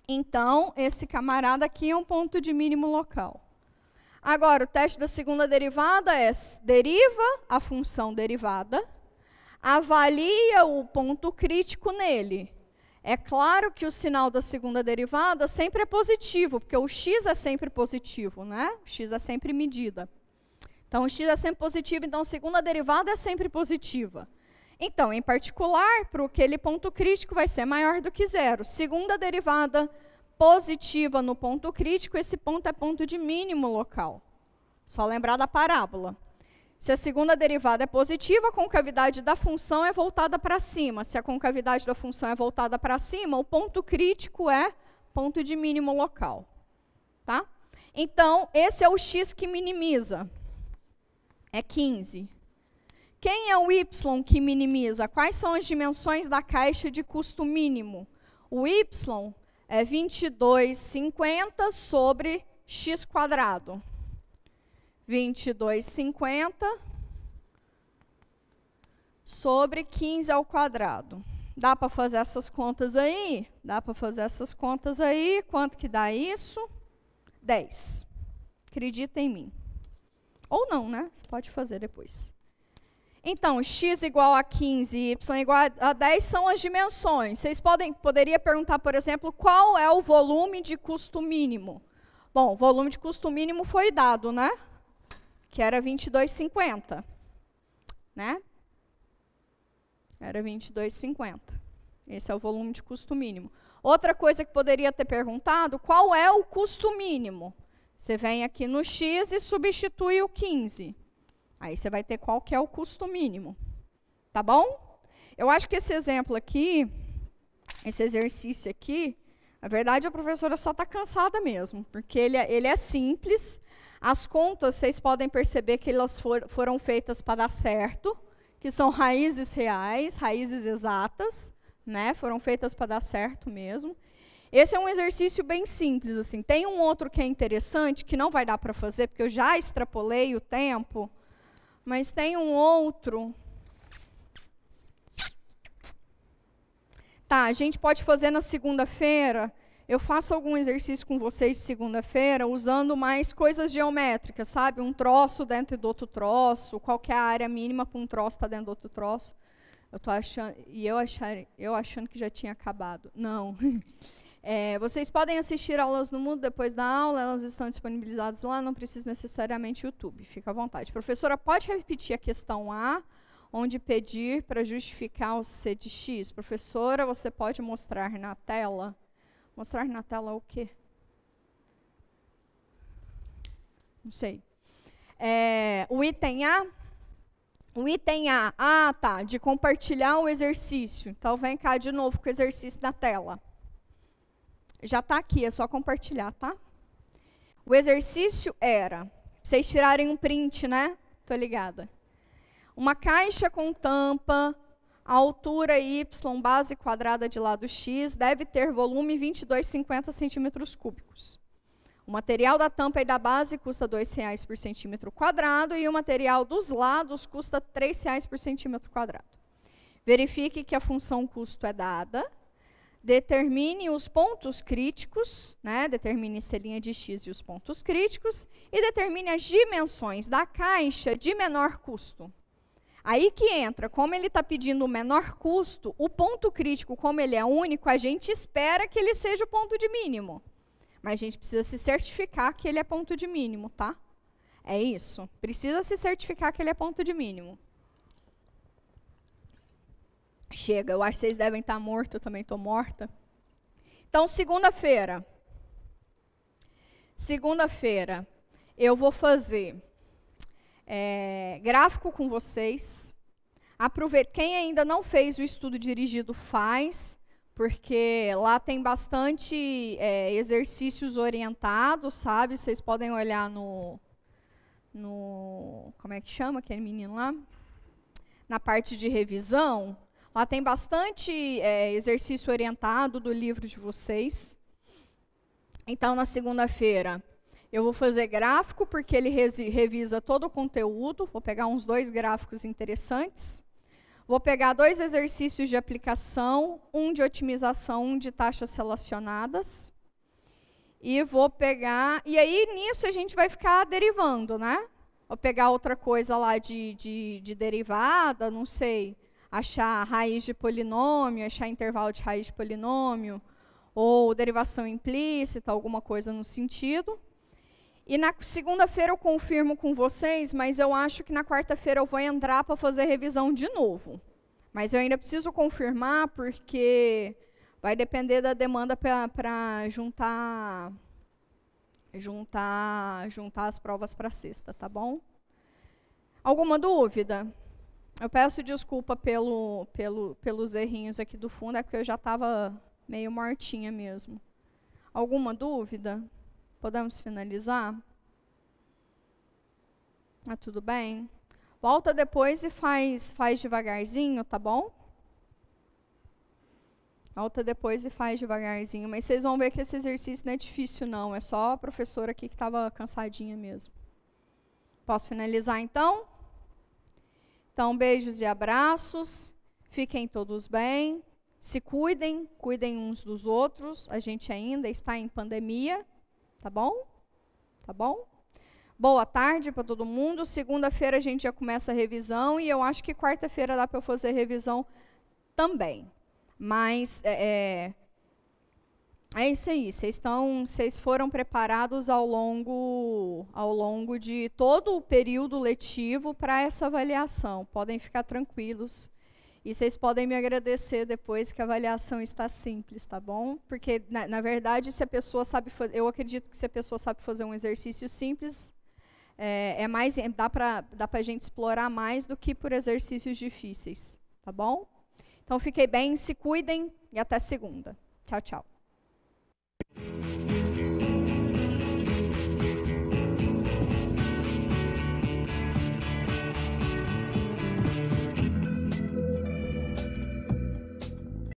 Então, esse camarada aqui é um ponto de mínimo local. Agora, o teste da segunda derivada é deriva a função derivada, avalia o ponto crítico nele. É claro que o sinal da segunda derivada sempre é positivo, porque o x é sempre positivo, né? O x é sempre medida. Então, o x é sempre positivo, então a segunda derivada é sempre positiva. Então, em particular, para aquele ponto crítico vai ser maior do que zero. Segunda derivada positiva no ponto crítico, esse ponto é ponto de mínimo local. Só lembrar da parábola. Se a segunda derivada é positiva, a concavidade da função é voltada para cima. Se a concavidade da função é voltada para cima, o ponto crítico é ponto de mínimo local. Tá? Então, esse é o x que minimiza. É 15. Quem é o y que minimiza? Quais são as dimensões da caixa de custo mínimo? O y é 22,50 sobre x quadrado. 22,50 sobre 15 ao quadrado. Dá para fazer essas contas aí? Dá para fazer essas contas aí. Quanto que dá isso? 10. Acredita em mim. Ou não, né? Você pode fazer depois. Então, x igual a 15 e y igual a 10 são as dimensões. Vocês poderiam perguntar, por exemplo, qual é o volume de custo mínimo? Bom, o volume de custo mínimo foi dado, né? Que era 22,50, né? Era 22,50. Esse é o volume de custo mínimo. Outra coisa que poderia ter perguntado, qual é o custo mínimo? Você vem aqui no x e substitui o 15. Aí você vai ter qual que é o custo mínimo. Tá bom? Eu acho que esse exemplo aqui, esse exercício aqui, na verdade a professora só está cansada mesmo, porque ele é simples. As contas, vocês podem perceber que elas foram feitas para dar certo, que são raízes reais, raízes exatas, né? Foram feitas para dar certo mesmo. Esse é um exercício bem simples, assim. Tem um outro que é interessante, que não vai dar para fazer, porque eu já extrapolei o tempo, mas tem um outro. Tá, a gente pode fazer na segunda-feira. Eu faço algum exercício com vocês segunda-feira, usando mais coisas geométricas, sabe? Um troço dentro do outro troço, qual que é a área mínima para um troço estar dentro do outro troço. Eu tô achando, eu achando que já tinha acabado. Não. Vocês podem assistir aulas no Moodle depois da aula, elas estão disponibilizadas lá, não precisa necessariamente YouTube, fica à vontade. Professora, pode repetir a questão A, onde pedir para justificar o C de X? Professora, você pode mostrar na tela? Mostrar na tela o quê? Não sei. O item A? O item A. Ah, tá. De compartilhar o exercício. Então, vem cá de novo com o exercício na tela. Já está aqui, é só compartilhar, tá? O exercício era... Vocês tirarem um print, né? Tô ligada. Uma caixa com tampa... A altura y, base quadrada de lado x, deve ter volume 22,50 centímetros cúbicos. O material da tampa e da base custa R$ 2,00 por centímetro quadrado e o material dos lados custa R$ 3,00 por centímetro quadrado. Verifique que a função custo é dada. Determine os pontos críticos, né? Determine se a linha de x e os pontos críticos. E determine as dimensões da caixa de menor custo. Aí que entra, como ele está pedindo o menor custo, o ponto crítico, como ele é único, a gente espera que ele seja o ponto de mínimo. Mas a gente precisa se certificar que ele é ponto de mínimo, tá? É isso. Precisa se certificar que ele é ponto de mínimo. Chega, eu acho que vocês devem estar mortos, eu também estou morta. Então, segunda-feira. Segunda-feira, eu vou fazer... gráfico com vocês. Aproveita. Quem ainda não fez o estudo dirigido, faz, porque lá tem bastante exercícios orientados, sabe? Vocês podem olhar no... Como é que chama aquele menino lá? Na parte de revisão. Lá tem bastante exercício orientado do livro de vocês. Então, na segunda-feira... Eu vou fazer gráfico, porque ele revisa todo o conteúdo. Vou pegar uns 2 gráficos interessantes. Vou pegar 2 exercícios de aplicação, um de otimização, um de taxas relacionadas. E vou pegar... E aí, nisso, a gente vai ficar derivando, né? Vou pegar outra coisa lá de derivada, não sei, achar raiz de polinômio, achar intervalo de raiz de polinômio, ou derivação implícita, alguma coisa no sentido. E na segunda-feira eu confirmo com vocês, mas eu acho que na quarta-feira eu vou entrar para fazer revisão de novo. Mas eu ainda preciso confirmar, porque vai depender da demanda para juntar as provas para sexta, tá bom? Alguma dúvida? Eu peço desculpa pelos errinhos aqui do fundo, é porque eu já estava meio mortinha mesmo. Alguma dúvida? Podemos finalizar? Ah, tudo bem? Volta depois e faz devagarzinho, tá bom? Volta depois e faz devagarzinho. Mas vocês vão ver que esse exercício não é difícil, não. É só a professora aqui que estava cansadinha mesmo. Posso finalizar, então? Então, beijos e abraços. Fiquem todos bem. Se cuidem, cuidem uns dos outros. A gente ainda está em pandemia, tá bom? Tá bom? Boa tarde para todo mundo. Segunda-feira a gente já começa a revisão e eu acho que quarta-feira dá para eu fazer revisão também. Mas é isso aí. Vocês foram preparados ao longo de todo o período letivo para essa avaliação. Podem ficar tranquilos. E vocês podem me agradecer depois que a avaliação está simples, tá bom? Porque, na verdade, se a pessoa sabe fazer, eu acredito que se a pessoa sabe fazer um exercício simples, dá para a gente explorar mais do que por exercícios difíceis, tá bom? Então, fiquem bem, se cuidem e até segunda. Tchau, tchau.